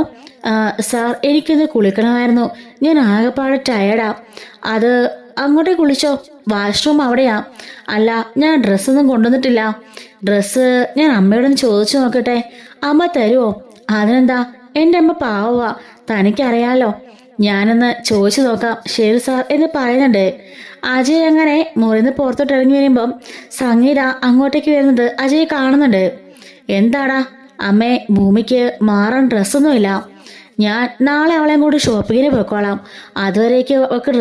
സാർ, എനിക്കിന്ന് കുളിക്കണമായിരുന്നു. ഞാൻ ആകെപ്പാടെ ടയർഡാ. അത് അങ്ങോട്ടേ കുളിച്ചോ, വാഷ്റൂം അവിടെയാ. അല്ല, ഞാൻ ഡ്രസ്സൊന്നും കൊണ്ടുവന്നിട്ടില്ല. ഡ്രസ്സ് ഞാൻ അമ്മയോടൊന്ന് ചോദിച്ചു നോക്കട്ടെ. അമ്മ തരുമോ? അതിനെന്താ, എൻ്റെ അമ്മ പാവവാ, തനിക്കറിയാലോ. ഞാനൊന്ന് ചോദിച്ചു നോക്കാം. ശരി സാർ എന്ന് പറയുന്നുണ്ട്. അജയ് അങ്ങനെ മുറിന്ന് പുറത്തോട്ട് ഇറങ്ങി വരുമ്പം സംഗീത അങ്ങോട്ടേക്ക് വരുന്നത് അജയ് കാണുന്നുണ്ട്. എന്താടാ അമ്മേ, ഭൂമിക്ക് മാറാൻ ഡ്രസ്സൊന്നുമില്ല. ഞാൻ നാളെ അവളെയും കൂടി ഷോപ്പിങ്ങിന് പോയിക്കോളാം. അതുവരേക്ക് അവൾക്ക്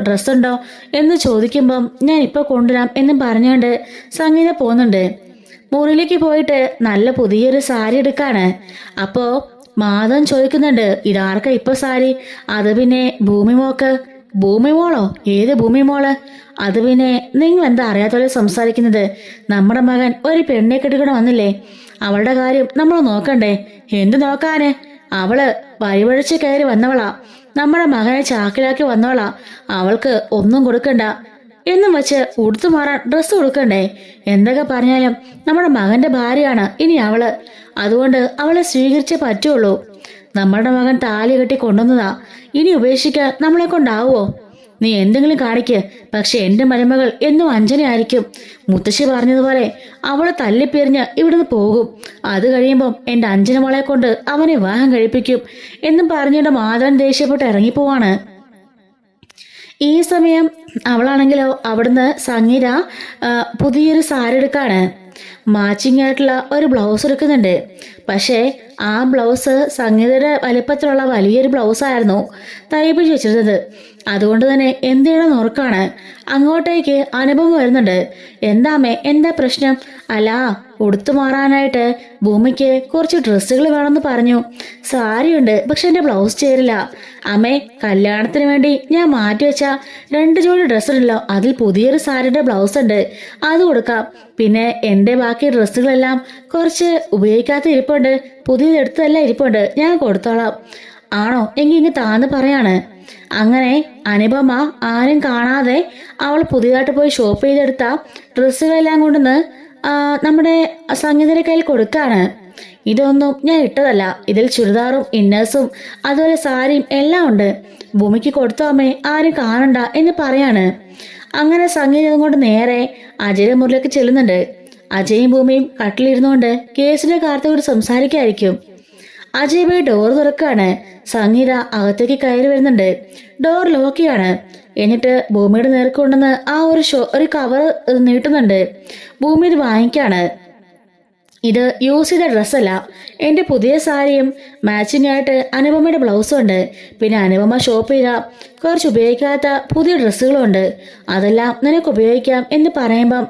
ഡ്രസ്സുണ്ടോ എന്ന് ചോദിക്കുമ്പം ഞാൻ ഇപ്പോൾ കൊണ്ടുവരാം എന്നും പറഞ്ഞുകൊണ്ട് സംഗീത പോകുന്നുണ്ട്. മുറിയിലേക്ക് പോയിട്ട് നല്ല പുതിയൊരു സാരി എടുക്കാണ്. അപ്പോൾ മാധവൻ ചോദിക്കുന്നുണ്ട്, ഇതാർക്കാ ഇപ്പൊ സാരി? അത് പിന്നെ ഭൂമിമോക്ക്. ഭൂമിമോളോ? ഏത് ഭൂമിമോള്? അത് പിന്നെ നിങ്ങൾ എന്താ അറിയാത്തോലെ സംസാരിക്കുന്നത്? നമ്മുടെ മകൻ ഒരു പെണ്ണെ കെട്ടിക്കൊണ്ട് വന്നില്ലേ? അവളുടെ കാര്യം നമ്മൾ നോക്കണ്ടേ? എന്ത് നോക്കാന്? അവള് വഴിവഴിച്ച് കയറി വന്നവളാ. നമ്മുടെ മകനെ ചാക്കിലാക്കി വന്നവളാ. അവൾക്ക് ഒന്നും കൊടുക്കണ്ട എന്നും വെച്ച് ഉടുത്തു മാറാൻ ഡ്രസ്സ് കൊടുക്കണ്ടേ? എന്തൊക്കെ പറഞ്ഞാലും നമ്മുടെ മകന്റെ ഭാര്യയാണ് ഇനി അവള്. അതുകൊണ്ട് അവളെ സ്വീകരിച്ചേ പറ്റുള്ളൂ. നമ്മുടെ മകൻ താലി കെട്ടി കൊണ്ടുവന്നതാ. ഇനി ഉപേക്ഷിക്കാൻ നമ്മളെ കൊണ്ടാവോ? നീ എന്തെങ്കിലും കാണിക്ക്. പക്ഷെ എൻ്റെ മരുമകൾ എന്നും അഞ്ജനയായിരിക്കും. മുത്തശ്ശി പറഞ്ഞതുപോലെ അവളെ തല്ലിപ്പിരിഞ്ഞ് ഇവിടുന്ന് പോകും. അത് കഴിയുമ്പം എൻ്റെ അഞ്ജന മോളെ കൊണ്ട് അവനെ വിവാഹം കഴിപ്പിക്കും എന്നും പറഞ്ഞിട്ട് മാധവൻ ദേഷ്യപ്പെട്ട് ഇറങ്ങിപ്പോവാണ്. ഈ സമയം അവളാണെങ്കിലോ അവിടുന്ന് സംഗീത പുതിയൊരു സാരി എടുക്കാണ്. മാച്ചിങ് ആയിട്ടുള്ള ഒരു ബ്ലൗസ് എടുക്കുന്നുണ്ട്. പക്ഷേ ആ ബ്ലൗസ് സംഗീതയുടെ വലിപ്പത്തിലുള്ള വലിയൊരു ബ്ലൗസായിരുന്നു തയ്പ്പിച്ച് വെച്ചിരുന്നത്. അതുകൊണ്ട് തന്നെ എന്തിനാണ് നോർക്കാണ്. അങ്ങോട്ടേക്ക് അനുഭവം വരുന്നുണ്ട്. എന്താമേ, എന്താ പ്രശ്നം? അല്ല, ഉടുത്തു മാറാനായിട്ട് ഭൂമിക്ക് കുറച്ച് ഡ്രസ്സുകൾ വേണമെന്ന് പറഞ്ഞു. സാരിയുണ്ട്, പക്ഷെ എൻ്റെ ബ്ലൗസ് ചേരില്ല. അമ്മേ, കല്യാണത്തിന് വേണ്ടി ഞാൻ മാറ്റിവെച്ച 2 ജോഡി ഡ്രസ്സുണ്ടല്ലോ, അതിൽ പുതിയൊരു സാരിയുടെ ബ്ലൗസ് ഉണ്ട്, അത് കൊടുക്കാം. പിന്നെ എൻ്റെ ബാക്കി ഡ്രസ്സുകളെല്ലാം കുറച്ച് ഉപയോഗിക്കാത്ത ഇരിപ്പുണ്ട്, പുതിയതെടുത്തതെല്ലാം ഇരിപ്പുണ്ട്, ഞാൻ കൊടുത്തോളാം. ആണോ? എങ്കിൽ ഇങ്ങ് താന്ന് പറയാണ്. അങ്ങനെ അനുപമ ആരും കാണാതെ അവൾ പുതിയതായിട്ട് പോയി ഷോപ്പ് ചെയ്തെടുത്ത ഡ്രസ്സുകളെല്ലാം കൊണ്ടുവന്ന് നമ്മുടെ സംഗീതയുടെ കയ്യിൽ കൊടുക്കാണ്. ഇതൊന്നും ഞാൻ ഇട്ടതല്ല, ഇതിൽ ചുരിദാറും ഇന്നേഴ്സും അതുപോലെ സാരിയും എല്ലാം ഉണ്ട്. ഭൂമിക്ക് കൊടുത്തോ അമ്മേ, ആരും കാണണ്ട എന്ന് പറയാണ്. അങ്ങനെ സംഗീതം കൊണ്ട് നേരെ അജയുടെ മുറിലേക്ക് ചെല്ലുന്നുണ്ട്. അജയും ഭൂമിയും കട്ടിലിരുന്നുകൊണ്ട് കേസിന്റെ കാര്യത്തെക്കുറിച്ച് സംസാരിക്കായിരിക്കും. അജയ് പോയി ഡോർ തുറക്കാണ്. സംഗീത അകത്തേക്ക് കയറി വരുന്നുണ്ട്. ഡോർ ലോക്കിയാണ്. എന്നിട്ട് ഭൂമിയുടെ നേർക്ക് കൊണ്ടുവന്ന് ആ ഒരു കവർ നീട്ടുന്നുണ്ട്. ഭൂമി ഇത് വാങ്ങിക്കാണ്. ഇത് യൂസ് ചെയ്ത ഡ്രസ്സല്ല, എൻ്റെ പുതിയ സാരിയും മാച്ചിങ് ആയിട്ട് അനുപമയുടെ ബ്ലൗസും ഉണ്ട്. പിന്നെ അനുപമ ഷോപ്പ് ചെയ്ത കുറച്ച് ഉപയോഗിക്കാത്ത പുതിയ ഡ്രസ്സുകളും ഉണ്ട്. അതെല്ലാം നിനക്ക് ഉപയോഗിക്കാം എന്ന് പറയുമ്പം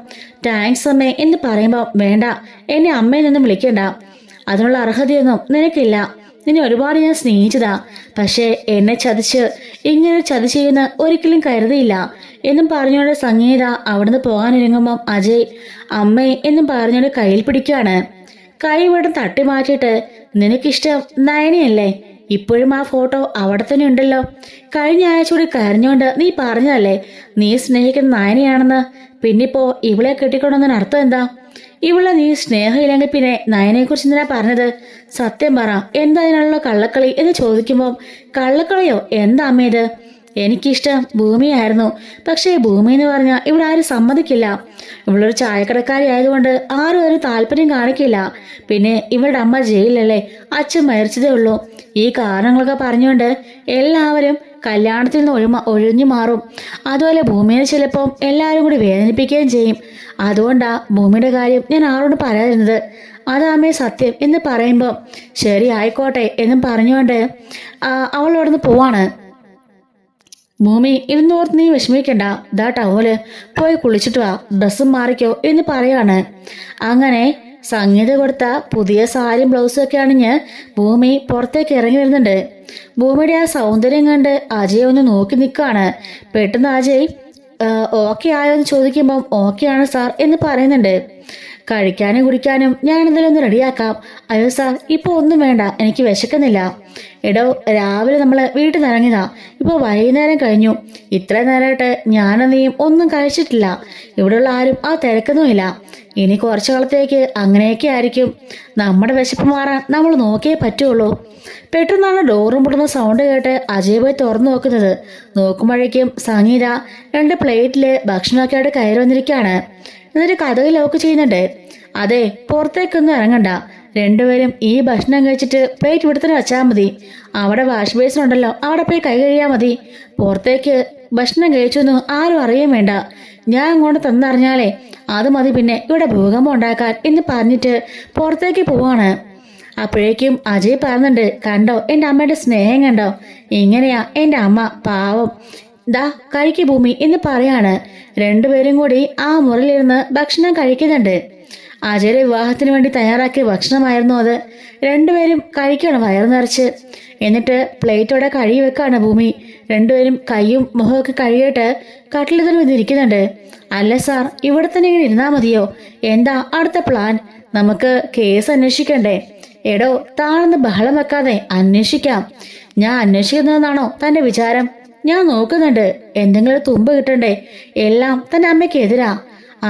താങ്ക്സ് അമ്മേ എന്ന് പറയുമ്പം വേണ്ട, എന്നെ അമ്മയെന്നൊന്നും വിളിക്കണ്ട. അതിനുള്ള അർഹതയൊന്നും നിനക്കില്ല. നിന്നെ ഒരുപാട് ഞാൻ സ്നേഹിച്ചതാ. പക്ഷേ എന്നെ ചതിച്ച് ഇങ്ങനെ ചതി ചെയ്യുന്ന ഒരിക്കലും കരുതിയില്ല എന്നും പറഞ്ഞുകൊണ്ട് സംഗീത അവിടുന്ന് പോകാനൊരുങ്ങുമ്പം അജയ് അമ്മേ എന്നും പറഞ്ഞുകൊണ്ട് കയ്യിൽ പിടിക്കുകയാണ്. കൈ ഇവിടെ തട്ടി മാറ്റിയിട്ട് നിനക്കിഷ്ടം നയനയല്ലേ? ഇപ്പോഴും ആ ഫോട്ടോ അവിടെ തന്നെ ഉണ്ടല്ലോ. കഴിഞ്ഞ ആഴ്ച കൂടി കരഞ്ഞോണ്ട് നീ പറഞ്ഞതല്ലേ നീ സ്നേഹിക്കുന്ന നയനയാണെന്ന്. പിന്നിപ്പോ ഇവളെ കെട്ടിക്കൊണ്ടെന്നതിന് അർത്ഥം എന്താ? ഇവളെ നീ സ്നേഹമില്ലെങ്കിൽ പിന്നെ നയനെക്കുറിച്ച് എന്തിനാ പറഞ്ഞത്? സത്യം പറ, എന്താ അതിനുള്ള കള്ളക്കളി എന്ന് ചോദിക്കുമ്പോൾ കള്ളക്കളിയോ? എന്താ അമ്മേത്? എനിക്കിഷ്ടം ഭൂമിയായിരുന്നു. പക്ഷേ ഭൂമി എന്ന് പറഞ്ഞാൽ ഇവിടെ ആരും സമ്മതിക്കില്ല. ഇവളൊരു ചായക്കടക്കാരി ആയതുകൊണ്ട് ആരും അതിന് താല്പര്യം കാണിക്കില്ല. പിന്നെ ഇവളുടെ അമ്മ ജയിലല്ലേ, അച്ഛൻ മരിച്ചതേ ഉള്ളൂ. ഈ കാരണങ്ങളൊക്കെ പറഞ്ഞുകൊണ്ട് എല്ലാവരും കല്യാണത്തിൽ നിന്ന് ഒഴിഞ്ഞു മാറും. അതുപോലെ ഭൂമിയെ ചിലപ്പം എല്ലാവരും കൂടി വേദനിപ്പിക്കുകയും ചെയ്യും. അതുകൊണ്ടാ ഭൂമിയുടെ കാര്യം ഞാൻ ആരോട് പറയാതിരുന്നത്. അതാമേ സത്യം എന്ന് പറയുമ്പോൾ ശരി ആയിക്കോട്ടെ എന്നും പറഞ്ഞുകൊണ്ട് അവളോടൊന്ന് പോവാണ്. ഭൂമി ഇന്നോർത്ത് നീ വിഷമിക്കണ്ട, ദാ ടവല് പോയി കുളിച്ചിട്ട് വാ, ഡ്രസ്സും മാറിക്കോ എന്ന് പറയാണ്. അങ്ങനെ സംഗീത കൊടുത്ത പുതിയ സാരിയും ബ്ലൗസും ഒക്കെ അണിഞ്ഞ് ഭൂമി പുറത്തേക്ക് ഇറങ്ങി വരുന്നുണ്ട്. ഭൂമിയുടെ ആ സൗന്ദര്യം കണ്ട് അജയ് ഒന്ന് നോക്കി നിൽക്കുകയാണ്. പെട്ടെന്ന് അജയ് ഓക്കെ ആയോ എന്ന് ചോദിക്കുമ്പം ഓക്കെ ആണ് സാർ എന്ന് പറയുന്നുണ്ട്. കഴിക്കാനും കുടിക്കാനും ഞാൻ എന്തെങ്കിലും ഒന്ന് റെഡിയാക്കാം. അയ്യോ സാർ ഇപ്പോൾ ഒന്നും വേണ്ട, എനിക്ക് വിശക്കുന്നില്ല. എടോ രാവിലെ നമ്മൾ വീട്ടിൽ നിന്ന് ഇറങ്ങിയതാ, ഇപ്പോൾ വൈകുന്നേരം കഴിഞ്ഞു. ഇത്രയും നേരമായിട്ട് ഞാനും നീയും ഒന്നും കഴിച്ചിട്ടില്ല. ഇവിടെയുള്ള ആരും ആ തിരക്കൊന്നുമില്ല. ഇനി കുറച്ചു കാലത്തേക്ക് അങ്ങനെയൊക്കെ ആയിരിക്കും. നമ്മുടെ വിശപ്പ് മാറാൻ നമ്മൾ നോക്കിയേ പറ്റുള്ളൂ. പെട്ടെന്നാണ് ഡോറും പൊട്ടുന്ന സൗണ്ട് കേട്ട് അജയ് പോയി തുറന്നു നോക്കുന്നത്. നോക്കുമ്പോഴേക്കും സംഗീത 2 പ്ലേറ്റില് ഭക്ഷണമൊക്കെ ആയിട്ട് കയറി വന്നിരിക്കുകയാണ്. എന്നിട്ട് കഥക് ലോക്ക് ചെയ്യുന്നുണ്ട്. അതെ, പുറത്തേക്കൊന്നും ഇറങ്ങണ്ട. രണ്ടുപേരും ഈ ഭക്ഷണം കഴിച്ചിട്ട് പ്ലേറ്റ് ഇവിടെ തന്നെ വെച്ചാൽ മതി. അവിടെ വാഷ് ബേസിൻ ഉണ്ടല്ലോ, അവിടെ പോയി കൈ കഴിയാൽ മതി. പുറത്തേക്ക് ഭക്ഷണം കഴിച്ചൊന്നും ആരും അറിയാൻ വേണ്ട. ഞാൻ അങ്ങോട്ട് തന്നറിഞ്ഞാലേ അത് മതി പിന്നെ ഇവിടെ ഭൂകമ്പം ഉണ്ടാക്കാൻ എന്ന് പറഞ്ഞിട്ട് പുറത്തേക്ക് പോവാണ്. അപ്പോഴേക്കും അജയ് പറയുന്നുണ്ട്, കണ്ടോ എൻ്റെ അമ്മയുടെ സ്നേഹം കണ്ടോ? ഇങ്ങനെയാ എൻ്റെ അമ്മ, പാവം. ദാ കഴിക്ക് ഭൂമി എന്ന് പറയാണ്. രണ്ടുപേരും കൂടി ആ മുറിയിലിരുന്ന് ഭക്ഷണം കഴിക്കുന്നുണ്ട്. അജയുടെ വിവാഹത്തിന് വേണ്ടി തയ്യാറാക്കിയ ഭക്ഷണമായിരുന്നു അത്. രണ്ടുപേരും കഴിക്കണം വയറു നിറച്ച്. എന്നിട്ട് പ്ലേറ്റോടെ കഴുകി വെക്കാണ് ഭൂമി. രണ്ടുപേരും കൈയും മുഖമൊക്കെ കഴുകിയിട്ട് കട്ടിൽ തന്നെ വന്നിരിക്കുന്നുണ്ട്. അല്ല സാർ, ഇവിടെ തന്നെ ഇങ്ങനെ ഇരുന്നാൽ മതിയോ? എന്താ അടുത്ത പ്ലാൻ? നമുക്ക് കേസ് അന്വേഷിക്കണ്ടേ? എടോ താഴ്ന്ന് ബഹളം വെക്കാതെ അന്വേഷിക്കാം. ഞാൻ അന്വേഷിക്കുന്നതെന്നാണോ തന്റെ വിചാരം? ഞാൻ നോക്കുന്നുണ്ട്, എന്തെങ്കിലും തുമ്പ് കിട്ടണ്ടേ? എല്ലാം തന്റെ അമ്മയ്ക്ക് എതിരാ.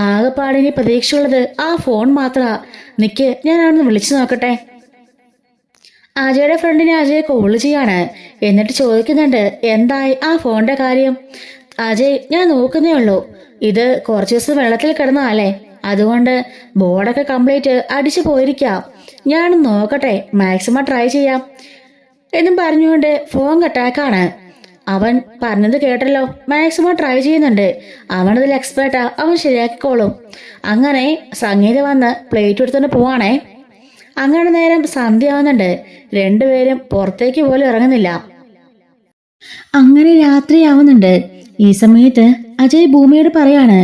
ആകെപ്പാടിനി പ്രതീക്ഷയുള്ളത് ആ ഫോൺ മാത്രമാ. നിക്ക്, ഞാൻ അവിടുന്ന് വിളിച്ചു നോക്കട്ടെ. അജയുടെ ഫ്രണ്ടിനെ അജയ് കോള് ചെയ്യാണ്. എന്നിട്ട് ചോദിക്കുന്നുണ്ട്, എന്തായി ആ ഫോണിന്റെ കാര്യം? അജയ്, ഞാൻ നോക്കുന്നേ ഉള്ളൂ. ഇത് കുറച്ച് ദിവസം വെള്ളത്തിൽ കിടന്നതല്ലേ, അതുകൊണ്ട് ബോർഡൊക്കെ കംപ്ലീറ്റ് അടിച്ചു പോയിരിക്കാം. ഞാൻ നോക്കട്ടെ, മാക്സിമം ട്രൈ ചെയ്യാം എന്നും പറഞ്ഞുകൊണ്ട് ഫോൺ കട്ടാക്കാണ്. അവൻ പറഞ്ഞത് കേട്ടല്ലോ, മാക്സിമം ട്രൈ ചെയ്യുന്നുണ്ട്. അവനതിൽ എക്സ്പേർട്ടാ, അവൻ ശരിയാക്കിക്കോളും. അങ്ങനെ സംഗീത വന്ന് പ്ലേറ്റ് എടുത്തുകൊണ്ട് പോവാണേ. അങ്ങനെ നേരം സന്ധ്യ ആവുന്നുണ്ട്. രണ്ടുപേരും പുറത്തേക്ക് പോലും ഇറങ്ങുന്നില്ല. അങ്ങനെ രാത്രിയാവുന്നുണ്ട്. ഈ സമയത്ത് അജയ് ഭൂമിയോട് പറയാണ്,